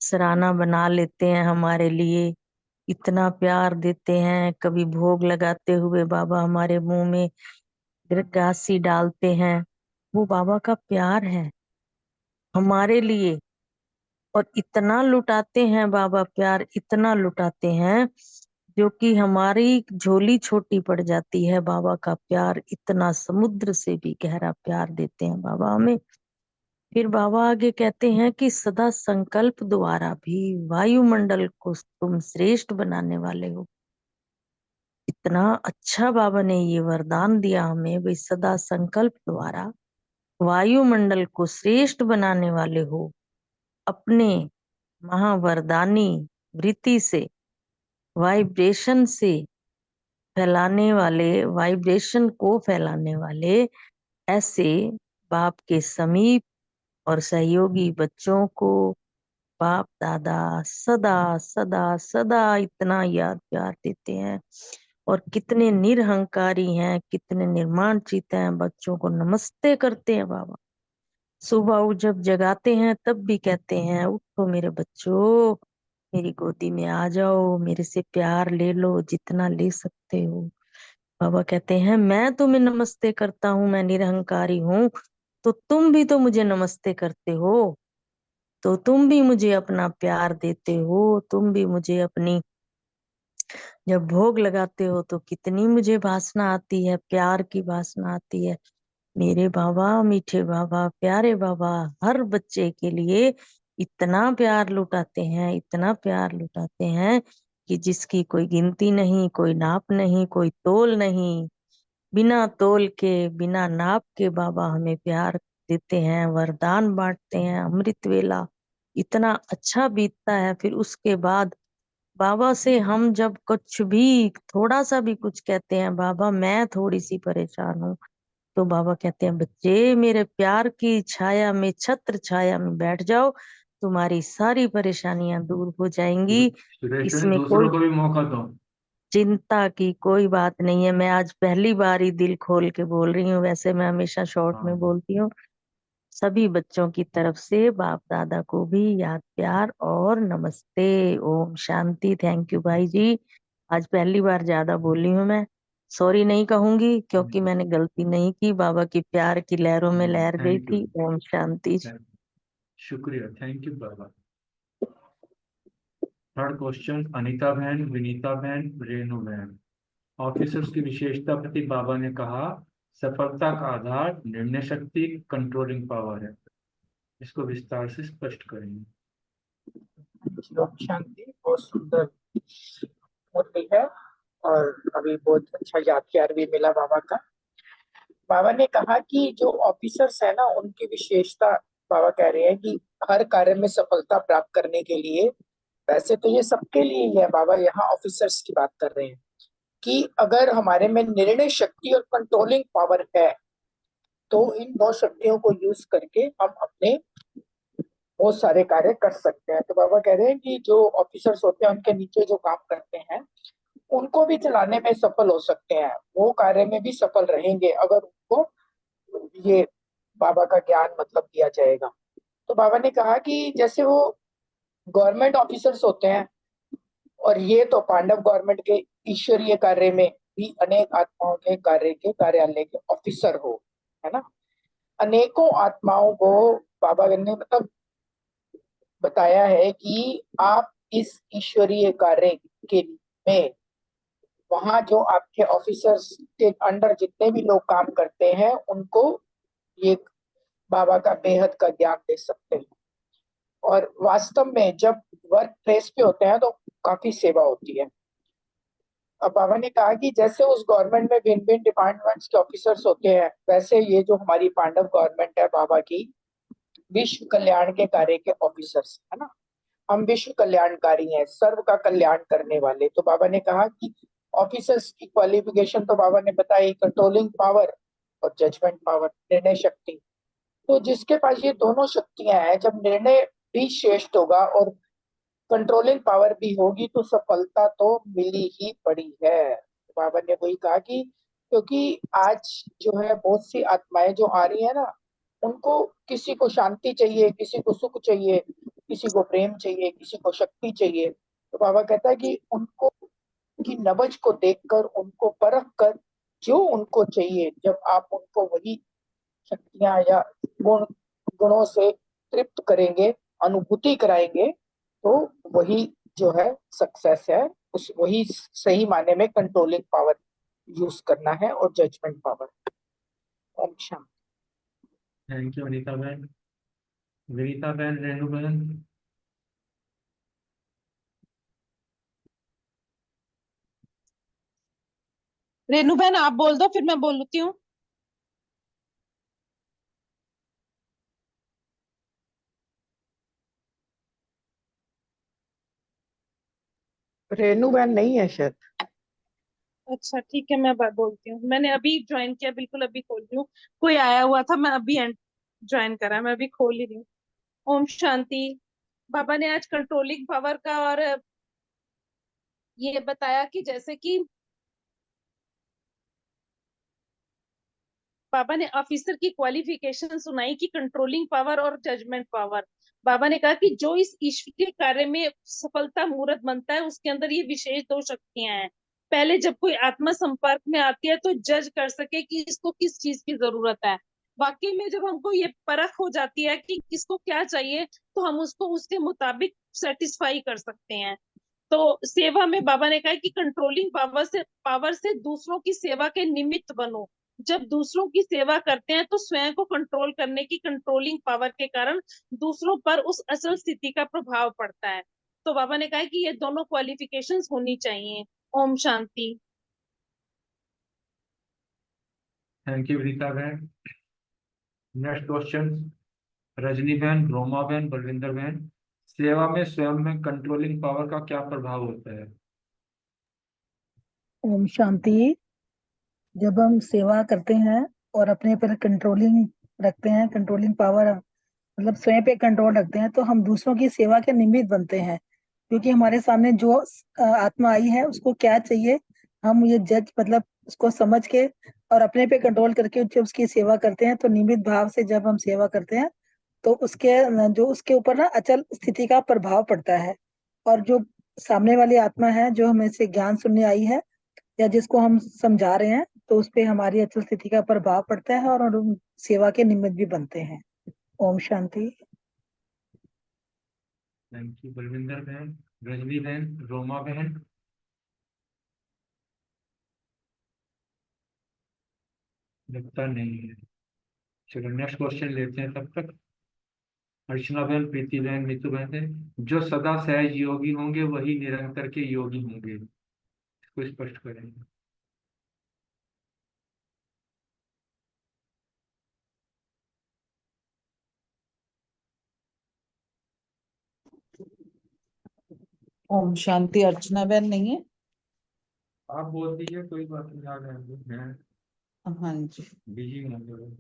सराहना बना लेते हैं हमारे लिए, इतना प्यार देते हैं। कभी भोग लगाते हुए बाबा हमारे मुंह में गासी डालते हैं। वो बाबा का प्यार है हमारे लिए। और इतना लुटाते हैं बाबा प्यार, इतना लुटाते हैं जो कि हमारी झोली छोटी पड़ जाती है। बाबा का प्यार इतना समुद्र से भी गहरा प्यार देते हैं बाबा हमें। फिर बाबा आगे कहते हैं कि सदा संकल्प द्वारा भी वायुमंडल को तुम श्रेष्ठ बनाने वाले हो। इतना अच्छा बाबा ने ये वरदान दिया हमें, भाई सदा संकल्प द्वारा वायुमंडल को श्रेष्ठ बनाने वाले हो। अपने महावरदानी वृत्ति से, वाइब्रेशन से फैलाने वाले, वाइब्रेशन को फैलाने वाले ऐसे बाप के समीप और सहयोगी बच्चों को बाप दादा सदा सदा सदा इतना याद प्यार देते हैं। और कितने निरहंकारी हैं, कितने निर्माणचित हैं, बच्चों को नमस्ते करते हैं बाबा। सुबह वो जब जगाते हैं तब भी कहते हैं उठो मेरे बच्चों, मेरी गोदी में आ जाओ, मेरे से प्यार ले लो जितना ले सकते हो। बाबा कहते हैं मैं तुम्हें नमस्ते करता हूँ, मैं निरहंकारी हूँ, तो तुम भी तो मुझे नमस्ते करते हो, तो तुम भी मुझे अपना प्यार देते हो, तुम भी मुझे अपनी, जब भोग लगाते हो तो कितनी मुझे वासना आती है, प्यार की वासना आती है। मेरे बाबा, मीठे बाबा, प्यारे बाबा हर बच्चे के लिए इतना प्यार लुटाते हैं, इतना प्यार लुटाते हैं कि जिसकी कोई गिनती नहीं, कोई नाप नहीं, कोई तोल नहीं। बिना तोल के, बिना नाप के बाबा हमें प्यार देते हैं, वरदान बांटते हैं। अमृत वेला इतना अच्छा बीतता है। फिर उसके बाद बाबा से हम जब कुछ भी, थोड़ा सा भी कुछ कहते हैं, बाबा मैं थोड़ी सी परेशान हूँ, तो बाबा कहते हैं बच्चे मेरे प्यार की छाया में, छत्र छाया में बैठ जाओ, तुम्हारी सारी परेशानियां दूर हो जाएंगी। सुरेश बहन, इसमें दूसरों कोई को भी मौका दो। चिंता की कोई बात नहीं है। मैं आज पहली बार ही दिल खोल के बोल रही हूँ, वैसे मैं हमेशा शॉर्ट में हाँ, बोलती हूँ। सभी बच्चों की तरफ से बाप दादा को भी याद प्यार और नमस्ते। ओम शांति। थैंक यू भाई जी। आज पहली बार ज्यादा बोली हूँ मैं, सॉरी नहीं कहूंगी क्योंकि मैंने गलती नहीं की। बाबा की प्यार की लहरों में लहर गई थैंक यू, थी। ओम शांति। शुक्रिया, thank you Baba. Third question Anita बहन, विनीता बहन, रेणु बहन। ऑफिसर्स की विशेषता प्रति बाबा ने कहा सफलता का आधार निर्णय शक्ति, कंट्रोलिंग पावर है। इसको विस्तार से स्पष्ट करेंगे। ओम शांति। बहुत सुंदर मूर्ति है और अभी बहुत अच्छा यादगार भी मिला बाबा का। बाबा ने कहा कि जो ऑफिसर्स है ना, उनकी विशेषता, बाबा कह रहे हैं कि हर कार्य में सफलता प्राप्त करने के लिए, वैसे तो ये सबके लिए ही है, बाबा यहाँ ऑफिसर्स की बात कर रहे हैं, कि अगर हमारे में निर्णय शक्ति और कंट्रोलिंग पावर है तो इन दो शक्तियों को यूज करके हम अपने बहुत सारे कार्य कर सकते हैं। तो बाबा कह रहे हैं कि जो ऑफिसर्स होते हैं उनके नीचे जो काम करते हैं उनको भी चलाने में सफल हो सकते हैं, वो कार्य में भी सफल रहेंगे अगर उनको ये बाबा का ज्ञान मतलब दिया जाएगा। तो बाबा ने कहा कि जैसे वो गवर्नमेंट ऑफिसर्स होते हैं, और ये तो पांडव गवर्नमेंट के ईश्वरीय कार्य में भी अनेक आत्माओं के कार्य के कार्यालय के ऑफिसर हो, है ना। अनेकों आत्माओं को बाबा ने मतलब बताया है कि आप इस ईश्वरीय कार्य के में वहां जो आपके ऑफिसर्स के अंडर जितने भी लोग काम करते हैं उनको ये बाबा का बेहद का ज्ञान दे सकते हैं। और वास्तव में जब वर्क प्लेस पे होते हैं तो काफी सेवा होती है। अब बाबा ने कहा कि जैसे उस गवर्नमेंट में भिन्न भिन्न डिपार्टमेंट्स के ऑफिसर्स होते हैं, वैसे ये जो हमारी पांडव गवर्नमेंट है बाबा की, विश्व कल्याण के कार्य के ऑफिसर्स है ना। हम विश्व कल्याणकारी हैं, सर्व का कल्याण करने वाले। तो बाबा ने कहा कि ऑफिसर्स की क्वालिफिकेशन तो बाबा ने बताई, कंट्रोलिंग पावर और जजमेंट पावर, निर्णय शक्ति। तो जिसके पास ये दोनों शक्तियां हैं, जब निर्णय भी श्रेष्ठ होगा और कंट्रोलिंग पावर भी होगी तो सफलता तो मिली ही पड़ी है। बाबा ने वही कहा कि क्योंकि आज जो है बहुत सी आत्माएं जो आ रही है ना, उनको किसी को शांति चाहिए, किसी को सुख चाहिए, किसी को प्रेम चाहिए, किसी को शक्ति चाहिए। तो बाबा कहता है कि उनको की नबज को देखकर, उनको परख कर जो उनको चाहिए, जब आप उनको वही शक्तियां या गुणों से तृप्त करेंगे, अनुभूति कराएंगे, तो वही जो है सक्सेस है। उस वही सही माने में कंट्रोलिंग पावर यूज करना है और जजमेंट पावर। ओम शांति। थैंक यू अनीता बहन। विनीता बहन, रेणु बहन। रेनू बहन आप बोल दो फिर मैं बोलती हूँ। रेणु बहन नहीं है शायद। अच्छा ठीक है मैं बोलती हूँ। मैंने अभी ज्वाइन किया, बिल्कुल अभी खोल रही हूँ। कोई आया हुआ था, मैं अभी ज्वाइन करा, मैं अभी खोल ही रही हूँ। ओम शांति। बाबा ने आज कंट्रोलिंग पावर का और ये बताया कि जैसे कि बाबा ने ऑफिसर की क्वालिफिकेशन सुनाई कि कंट्रोलिंग पावर और जजमेंट पावर। बाबा ने कहा कि जो इस ईश्वरीय कार्य में सफलता मुहूर्त बनता है उसके अंदर ये विशेष दो शक्तियां हैं। पहले जब कोई आत्मा संपर्क में आती है तो जज कर सके कि इसको किस चीज की जरूरत है। वाकई में जब हमको ये परख हो जाती है कि किसको क्या चाहिए तो हम उसको उसके मुताबिक सेटिस्फाई कर सकते हैं। तो सेवा में बाबा ने कहा कि कंट्रोलिंग पावर से दूसरों की सेवा के निमित्त बनो। जब दूसरों की सेवा करते हैं तो स्वयं को कंट्रोल करने की कंट्रोलिंग पावर के कारण दूसरों पर उस असल स्थिति का प्रभाव पड़ता है। तो बाबा ने कहा कि ये दोनों क्वालिफिकेशंस होनी चाहिए। ओम शांति। थैंक यू विनीता बहन। नेक्स्ट क्वेश्चन रजनी बहन, रोमा बहन, बलविंदर बहन। सेवा में स्वयं में कंट्रोलिंग पावर का क्या प्रभाव होता है? ओम शांति। जब हम सेवा करते हैं और अपने पर कंट्रोलिंग रखते हैं, कंट्रोलिंग पावर मतलब स्वयं पे कंट्रोल रखते हैं, तो हम दूसरों की सेवा के निमित्त बनते हैं। क्योंकि हमारे सामने जो आत्मा आई है उसको क्या चाहिए, हम ये जज मतलब उसको समझ के और अपने पे कंट्रोल करके जब उसकी सेवा करते हैं, तो निमित्त भाव से जब हम सेवा करते हैं तो उसके ऊपर ना अचल स्थिति का प्रभाव पड़ता है। और जो सामने वाली आत्मा है जो हमें से ज्ञान सुनने आई है या जिसको हम समझा रहे हैं, तो उस पे हमारी अचल स्थिति का प्रभाव पड़ता है और हम सेवा के निमित्त भी बनते हैं। ओम शांति। थैंक यू बलविंदर बहन। रजनी बहन, रोमा बहन, लगता नहीं है। चलो नेक्स्ट क्वेश्चन लेते हैं तब तक। अर्चना बहन, प्रीति बहन, नीतू बहन है, जो सदा सहज योगी होंगे वही निरंतर के योगी होंगे, इसको स्पष्ट करेंगे। ओम शांति। अर्चना बहन नहीं है? आप बोल दीजिए, कोई बात नहीं, आ जाएंगे, मैं हाँ जी, बिजी हूँ।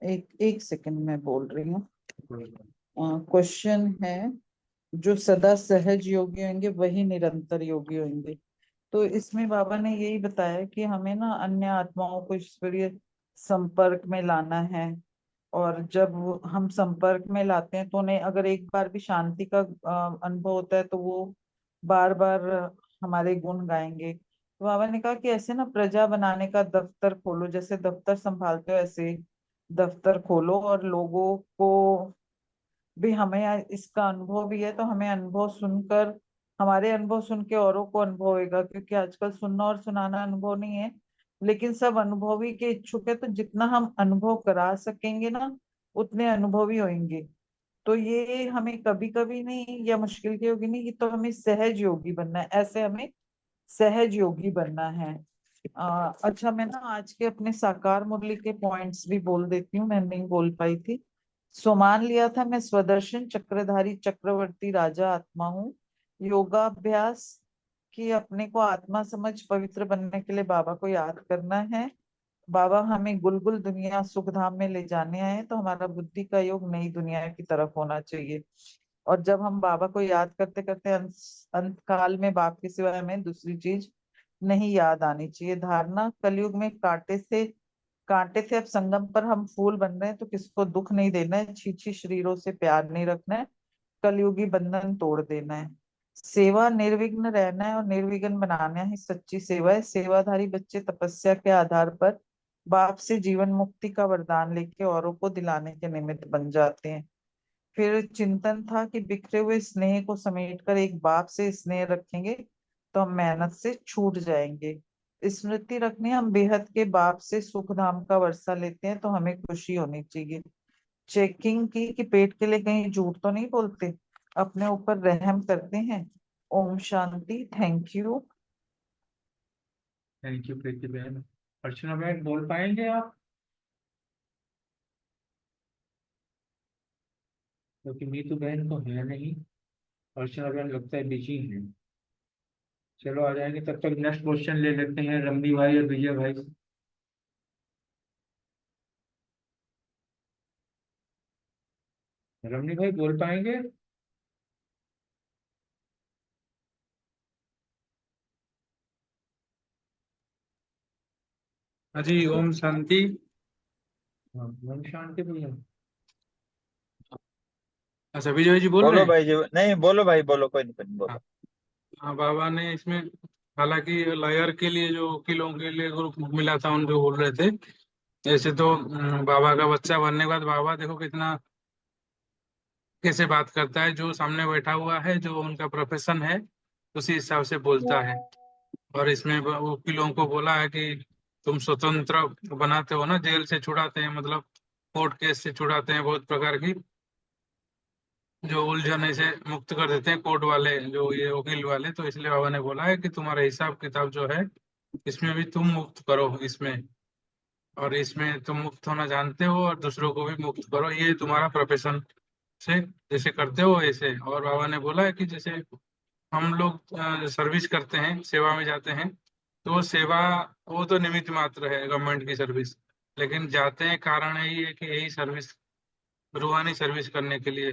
एक सेकंड में बोल रही हूँ। कोई बात क्वेश्चन है, जो सदा सहज योगी होंगे वही निरंतर योगी होंगे। तो इसमें बाबा ने यही बताया कि हमें ना अन्य आत्माओं को ईश्वरीय संपर्क में लाना है। और जब हम संपर्क में लाते हैं तो उन्हें अगर एक बार भी शांति का अनुभव होता है तो वो बार बार हमारे गुण गाएंगे। तो बाबा ने कहा कि ऐसे ना प्रजा बनाने का दफ्तर खोलो, जैसे दफ्तर संभालते हो ऐसे दफ्तर खोलो, और लोगों को भी हमें इसका अनुभव भी है तो हमें अनुभव सुनकर, हमारे अनुभव सुन के औरों को अनुभव होगा, क्योंकि आजकल सुनना और सुनाना अनुभव नहीं है, लेकिन सब अनुभवी के इच्छुक है। तो जितना हम अनुभव करा सकेंगे ना उतने अनुभवी होंगे। तो ये हमें कभी कभी नहीं या मुश्किल के योगी नहीं, ये तो हमें सहज योगी बनना है, ऐसे हमें सहज योगी बनना है। अच्छा, मैं ना आज के अपने साकार मुरली के पॉइंट्स भी बोल देती हूँ, मैं नहीं बोल पाई थी। सो मान लिया था मैं स्वदर्शन चक्रधारी चक्रवर्ती राजा आत्मा हूँ। योगाभ्यास की अपने को आत्मा समझ पवित्र बनने के लिए बाबा को याद करना है। बाबा हमें गुलगुल दुनिया सुख धाम में ले जाने आए, तो हमारा बुद्धि का योग नई दुनिया की तरफ होना चाहिए। और जब हम बाबा को याद करते करते अंत काल में बाप के सिवाय हमें दूसरी चीज नहीं याद आनी चाहिए। धारणा, कलयुग में कांटे से अब संगम पर हम फूल बन रहे हैं, तो किसको दुख नहीं देना है, छीछी शरीरों से प्यार नहीं रखना है, कलयुगी बंधन तोड़ देना है। सेवा, निर्विघ्न रहना है और निर्विघ्न बनाना ही सच्ची सेवा है। सेवाधारी बच्चे तपस्या के आधार पर बाप से जीवन मुक्ति का वरदान लेके औरों को दिलाने के निमित्त बन जाते हैं। फिर चिंतन था कि बिखरे हुए स्नेह को समेटकर एक बाप से स्नेह रखेंगे तो हम मेहनत से छूट जाएंगे। स्मृति रखनी, हम बेहद के बाप से सुख धाम का वर्षा लेते हैं तो हमें खुशी होनी चाहिए। चेकिंग की कि पेट के लिए कहीं झूठ तो नहीं बोलते, अपने ऊपर रहम करते हैं। ओम शांति। Thank you. Thank you Preeti बहन। अर्चना बहन, बोल पाएंगे आप? क्योंकि नीतू बहन तो है नहीं, अर्चना बहन लगता है बिजी है। चलो आ जाएंगे, तब तक नेक्स्ट क्वेश्चन ले लेते हैं रमनी भाई और विजय भाई से। रमनी भाई बोल पाएंगे? जी ओम शांति। हाँ, मन शांति भैया। अच्छा विजय जी बोल रहे बोलो हैं। भाई जी, नहीं बोलो भाई, बोलो, कोई नहीं, कोई नहीं, बोलो। हाँ हाँ, बाबा ने इसमें हालांकि लॉयर के लिए जो वकीलों के लिए ग्रुप मिला था उन जो बोल रहे थे, जैसे तो बाबा का बच्चा बनने के बाद बाबा देखो कितना कैसे बात करता है, जो सामने बैठा हुआ है जो उनका प्रोफेशन है उसी हिसाब से बोलता है। और इसमें वकीलों को बोला है कि तुम स्वतंत्र बनाते हो ना, जेल से छुड़ाते हैं, मतलब कोर्ट केस से छुड़ाते हैं, बहुत प्रकार की जो उलझन से मुक्त कर देते हैं कोर्ट वाले, जो ये वकील वाले। तो इसलिए बाबा ने बोला है कि तुम्हारा हिसाब किताब जो है इसमें भी तुम मुक्त करो इसमें, और इसमें तुम मुक्त होना जानते हो और दूसरों को भी मुक्त करो, ये तुम्हारा प्रोफेशन से जैसे करते हो ऐसे। और बाबा ने बोला है कि जैसे हम लोग सर्विस करते हैं, सेवा में जाते हैं, तो वो सेवा वो तो निमित्त मात्र है गवर्नमेंट की सर्विस, लेकिन जाते हैं कारण यही है कि यही सर्विस रूहानी सर्विस करने के लिए।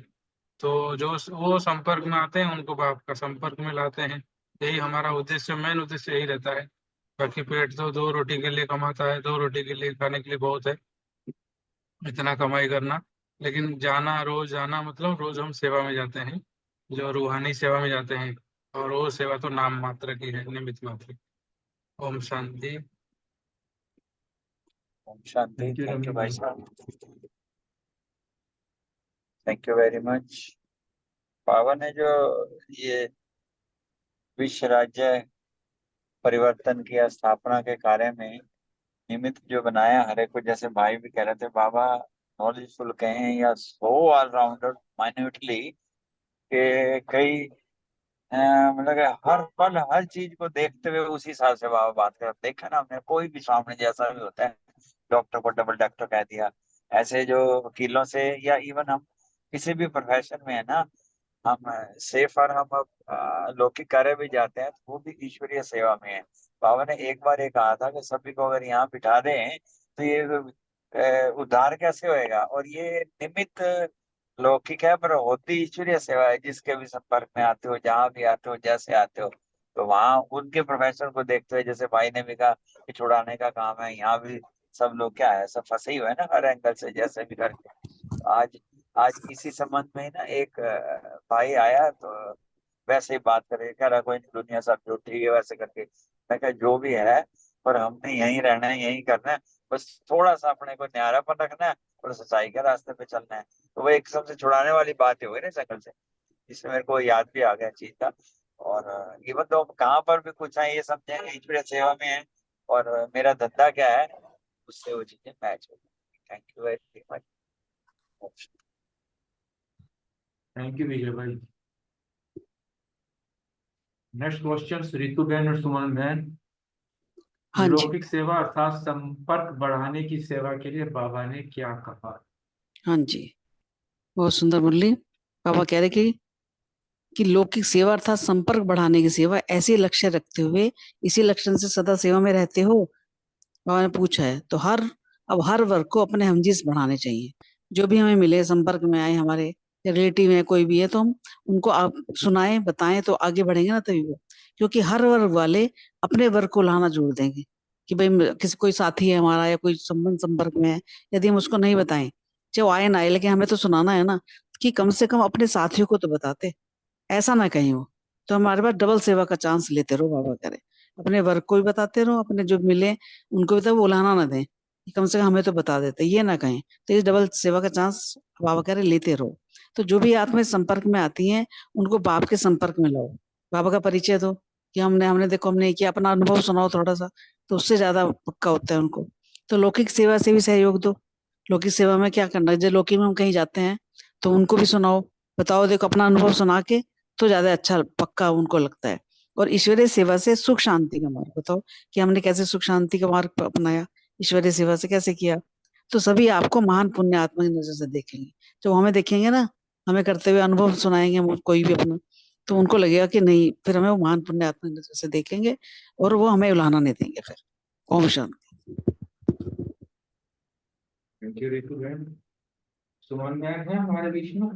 तो जो वो संपर्क में आते हैं उनको बाप का संपर्क में लाते हैं, यही हमारा उद्देश्य, मेन उद्देश्य यही रहता है। बाकी पेट तो दो रोटी के लिए कमाता है, दो रोटी के लिए खाने के लिए बहुत है इतना कमाई करना, लेकिन जाना, रोज जाना मतलब रोज हम सेवा में जाते हैं, जो रूहानी सेवा में जाते हैं। और वो सेवा तो नाम मात्र की है, निमित्त मात्र। ओम शांति। ओम शांति। Thank you thank Ramani you भाई भाई। साहब, थैंक यू वेरी मच। बाबा ने जो ये विश्व राज्य परिवर्तन की स्थापना के कार्य में निमित्त जो बनाया हर एक को, जैसे भाई भी कह रहे थे, बाबा नॉलेजफुल कहें या सो ऑलराउंडर माइन्यूटली के कई मतलब कि हर पल हर चीज को देखते हुए उसी हिसाब से बाबा बात कर, देखा ना हमने, कोई भी सामने जैसा भी होता है, डॉक्टर को डबल डॉक्टर कह दिया, ऐसे जो वकीलों से या इवन हम किसी भी प्रोफेशन में है ना, हम सेफ और हम लौकिक कार्य भी जाते हैं तो वो भी ईश्वरीय सेवा में है। बाबा ने एक बार ये कहा था कि सभी को अगर यहाँ बिठा दें तो ये उद्धार कैसे होएगा, और ये निमित्त लौकिक है पर होती ईश्वरीय सेवा है। जिसके भी संपर्क में आते हो, जहाँ भी आते हो, जैसे आते हो, तो वहाँ उनके प्रोफेशन को देखते हुए, जैसे भाई ने भी कहा कि छुड़ाने का काम है, यहाँ भी सब लोग क्या है, सब फंसे ही हुए हैं ना हर एंगल से, जैसे भी करके। तो आज आज इसी संबंध में ना एक भाई आया, तो वैसे ही बात करे, कह रहा कोई नहीं, दुनिया सब झूठी है वैसे करके। मैं कहा जो भी है, पर हमने यहीं रहना है, यहीं करना है, बस थोड़ा सा अपने को न्यारापन रखना है और सच्चाई के रास्ते पे चलना है। तो वो एक सबसे छुड़ाने वाली बात ही हुई ना शक्ल से, जिसमें मेरे को याद भी आ गया चीज का। और इवन तो कहाँ पर भी कुछ है, ये समझेंगे ईश्वरीय सेवा में है, और मेरा धंधा क्या है, उससे वो चीजें मैच हो। Thank you very much. Thank you Vijay भाई। नेक्स्ट क्वेश्चन रितु बहन और सुमन बहन। हाँ जी। लौकिक सेवा अर्थात संपर्क बढ़ाने की सेवा के लिए बाबा ने क्या कहा? हाँ जी, बहुत सुंदर मुरली। बाबा कह रहे कि लौकिक सेवा अर्थात संपर्क बढ़ाने की सेवा, ऐसे लक्ष्य रखते हुए इसी लक्षण से सदा सेवा में रहते हो? बाबा ने पूछा है। तो अब हर वर्ग को अपने हमजीस बढ़ाने चाहिए। जो भी हमें मिले, संपर्क में आए, हमारे रिलेटिव है, कोई भी है, तो हम उनको आप सुनाएं, बताएं, तो आगे बढ़ेंगे ना तभी वो। क्योंकि हर वर्ग वाले अपने वर्ग को लाना जोड़ देंगे कि भाई किसी कोई साथी है हमारा या कोई संबंध संपर्क में है, यदि हम उसको नहीं बताएं, चाहे वो आए ना आए, लेकिन हमें तो सुनाना है ना, कि कम से कम अपने साथियों को तो बताते, ऐसा ना कहीं हो। तो हमारे पास डबल सेवा का चांस लेते रहो, बाबा करे अपने वर्क को भी बताते रहो, अपने जो मिले उनको भी तो बुलाना ना दें कि कम से कम हमें तो बता देते, ये ना कहें। तो इस डबल सेवा का चांस बाबा कह रहे लेते रहो। तो जो भी आत्मा इस संपर्क में आती हैं उनको बाप के संपर्क में लाओ, बाबा का परिचय दो कि हमने हमने देखो, हमने किया, अपना अनुभव सुनाओ थोड़ा सा, तो उससे ज्यादा पक्का होता है उनको। तो लौकिक सेवा से भी सहयोग दो। लौकिक सेवा में क्या करना है, जब लौकिक में हम कहीं जाते हैं तो उनको भी सुनाओ, बताओ, देखो अपना अनुभव सुना के, तो ज्यादा अच्छा पक्का उनको लगता है। और ईश्वरीय सेवा से सुख शांति का मार्ग बताओ कि हमने कैसे सुख शांति का मार्ग अपनाया, ईश्वरीय सेवा से कैसे किया। तो सभी आपको महान पुण्य आत्मा की नजर से देखेंगे। जो हमें देखेंगे ना, हमें करते हुए अनुभव सुनाएंगे हम कोई भी अपना, तो उनको लगेगा कि नहीं, फिर हमें वो महान पुण्य आत्मा की नजर से देखेंगे और वो हमें उलाहना नहीं देंगे फिर। ओम शांति। थैंक यू रितु बहन। सुमन बहन है हमारे बीच में?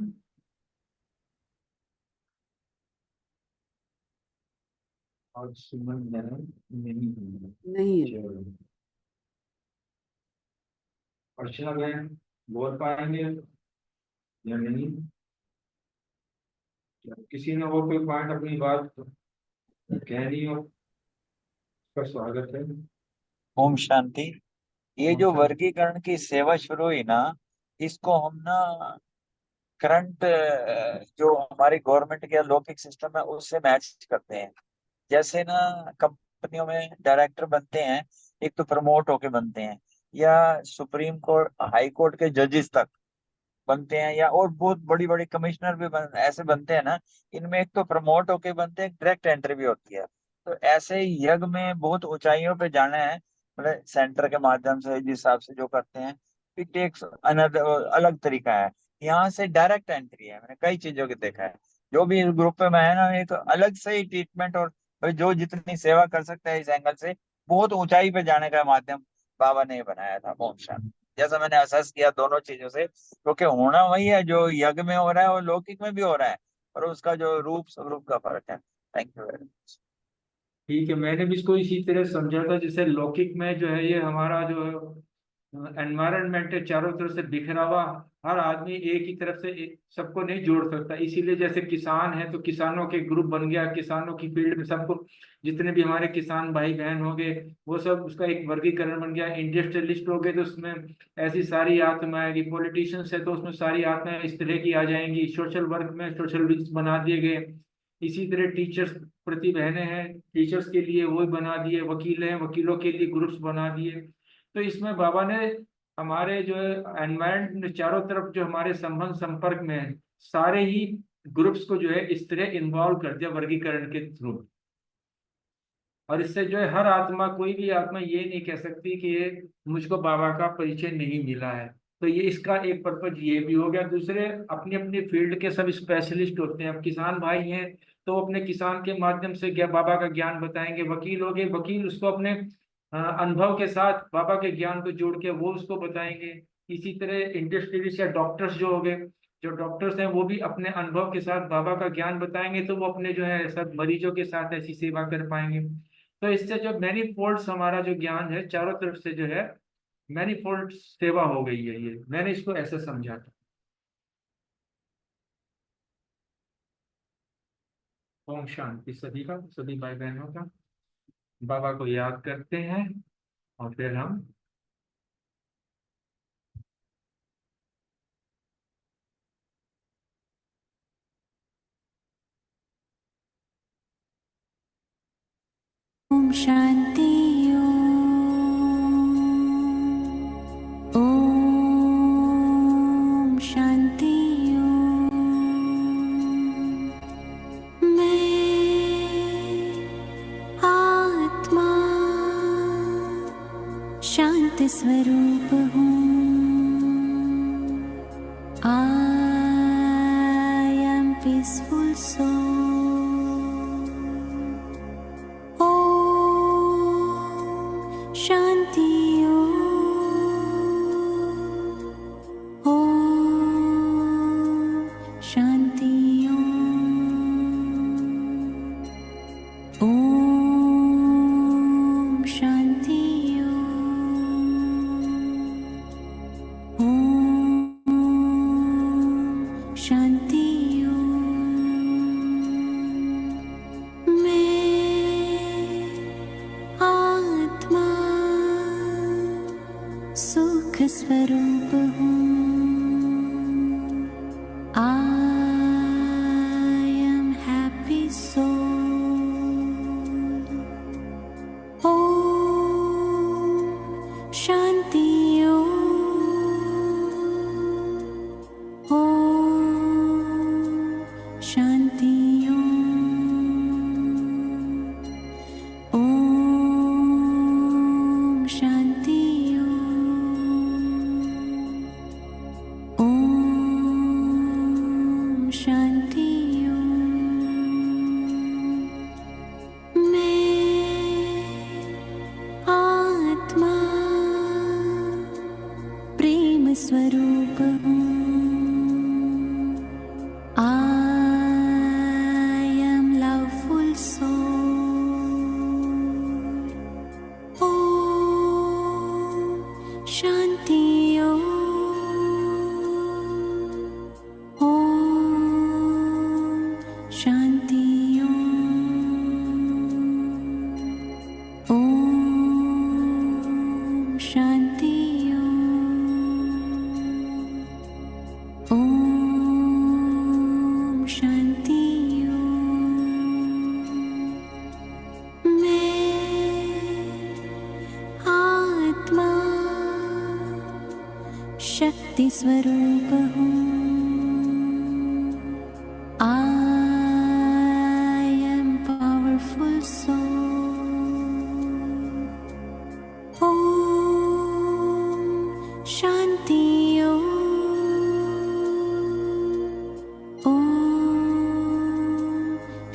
और सुमन बहन नहीं है। नहीं। चलो। अर्चना बहन बोल पाएंगे या नहीं? किसी ने वो कोई पॉइंट अपनी बात कहनी हो, उसका स्वागत है। ओम शांति। ये ओम जो शांति। वर्गीकरण की सेवा शुरू हुई ना, इसको हम ना करंट जो हमारी गवर्नमेंट के लौकिक सिस्टम है उससे मैच करते हैं। जैसे ना कंपनियों में डायरेक्टर बनते हैं, एक तो प्रमोट होके बनते हैं, या सुप्रीम कोर्ट हाई कोर्ट के जजेस तक बनते हैं, या और बहुत बड़ी बड़ी कमिश्नर भी ऐसे बनते हैं ना। इनमें एक तो प्रमोट होके बनते हैं, डायरेक्ट एंट्री भी होती है। तो ऐसे ही यज्ञ में बहुत ऊंचाइयों पे जाना है, मतलब सेंटर के माध्यम से जिस हिसाब से जो करते हैं, इट टेक्स अनदर, अलग तरीका है। यहाँ से डायरेक्ट एंट्री है, मैंने कई चीजों की देखा है। जो भी इस ग्रुप में है ना, एक अलग से ही ट्रीटमेंट, और भाई जो जितनी सेवा कर सकता है इस एंगल से, बहुत ऊंचाई पे जाने का माध्यम बाबा ने बनाया था। ओम शांति। जैसा मैंने असेस किया दोनों चीजों से, क्योंकि होना वही है जो यज्ञ में हो रहा है और लौकिक में भी हो रहा है, और उसका जो रूप स्वरूप का फर्क है। Thank you very much. ठीक है, मैंने भी इसको इसी तरह समझा था, जैसे लौकिक में जो है ये हमारा जो एनवायरनमेंट है चारों तरफ से बिखरा हुआ, हर आदमी एक ही तरफ से सबको नहीं जोड़ सकता। इसीलिए जैसे किसान है तो किसानों के ग्रुप बन गया, किसानों की फील्ड में सबको, जितने भी हमारे किसान भाई बहन हो गए वो सब, उसका एक वर्गीकरण बन गया। इंडस्ट्रियलिस्ट हो गए तो उसमें ऐसी सारी आत्मा आएगी, पॉलिटिशियंस है तो उसमें सारी आत्माएं इस तरह की आ जाएंगी, सोशल वर्क में सोशल विंग्स बना दिए गए। इसी तरह टीचर्स प्रति बहनें हैं, टीचर्स के लिए वो बना दिए, वकील हैं वकीलों के लिए ग्रुप्स बना दिए। तो इसमें बाबा ने हमारे जो एनवायरमेंट चारों तरफ जो हमारे संबंध संपर्क में है, सारे ही ग्रुप्स को जो है इस तरह इन्वॉल्व कर दिया वर्गीकरण के थ्रू। और इससे जो है हर आत्मा, कोई भी आत्मा ये नहीं कह सकती कि ये मुझको बाबा का परिचय नहीं मिला है। तो ये इसका एक पर्पज ये भी हो गया। दूसरे अपनी अपनी फील्ड के सब स्पेशलिस्ट होते हैं। अब किसान भाई हैं तो वो अपने किसान के माध्यम से बाबा का ज्ञान बताएंगे। वकील हो गए, वकील उसको अपने अनुभव के साथ बाबा के ज्ञान को जोड़ के वो उसको बताएंगे। इसी तरह इंडस्ट्रियलिस्ट या डॉक्टर्स जो हो गए, जो डॉक्टर्स हैं वो भी अपने अनुभव के साथ बाबा का ज्ञान बताएंगे, तो वो अपने जो है सब मरीजों के साथ ऐसी सेवा कर पाएंगे। तो इससे जो मैनीफोल्ड हमारा जो ज्ञान है चारों तरफ से जो है मैनीफोल्ड सेवा हो गई है। ये मैंने इसको ऐसे समझा था। ओम शांति सभी का, सभी भाई बहनों का। बाबा को याद करते हैं और फिर हम ओम शांति। ओम शांति। मैं आत्मा शांति स्वरूप हूँ। I am peaceful soul. ओम शांति। ओम शांति। ओम शांति। ओम शांति। मैं आत्मा सुख स्वरूप हूँ। I am happy soul. ओम शांति। ओम शांति। ओम शांति। ओम शांति। मैं आत्मा प्रेम स्वरूप हूँ। I am loveful soul. ओम शांति। ओम शांति। ओम शांति। ओम शांति। मैं आत्मा शक्ति स्वरूप हूँ। I am powerful soul. ओम शांति। ओम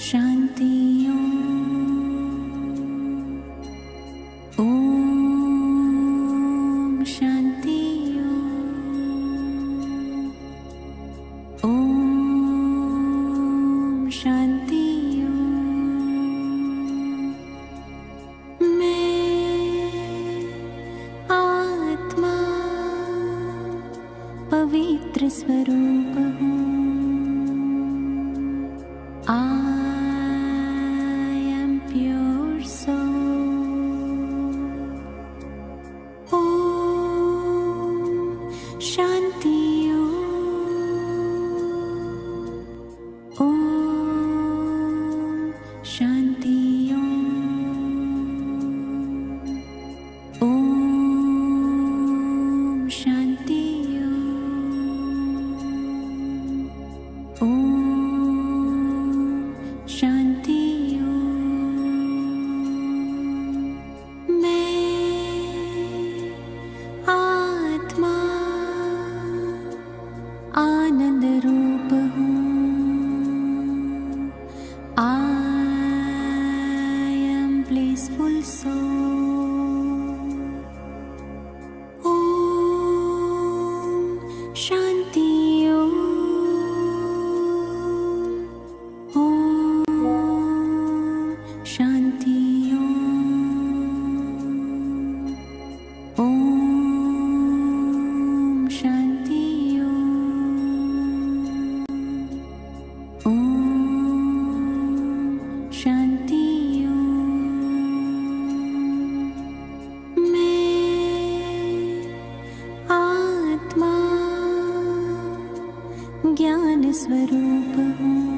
शांति। ओम शांति। पवित्र स्वरूप हूँ। I am pure soul. ओम शांति ओम शांति ओम शांति ओम शांति मैं आत्मा आनंद रूप हूँ। I am blissful soul. ओम शांति ओम शांति ओम शांति ओम शांति मैं आत्मा ज्ञान स्वरूप हूँ।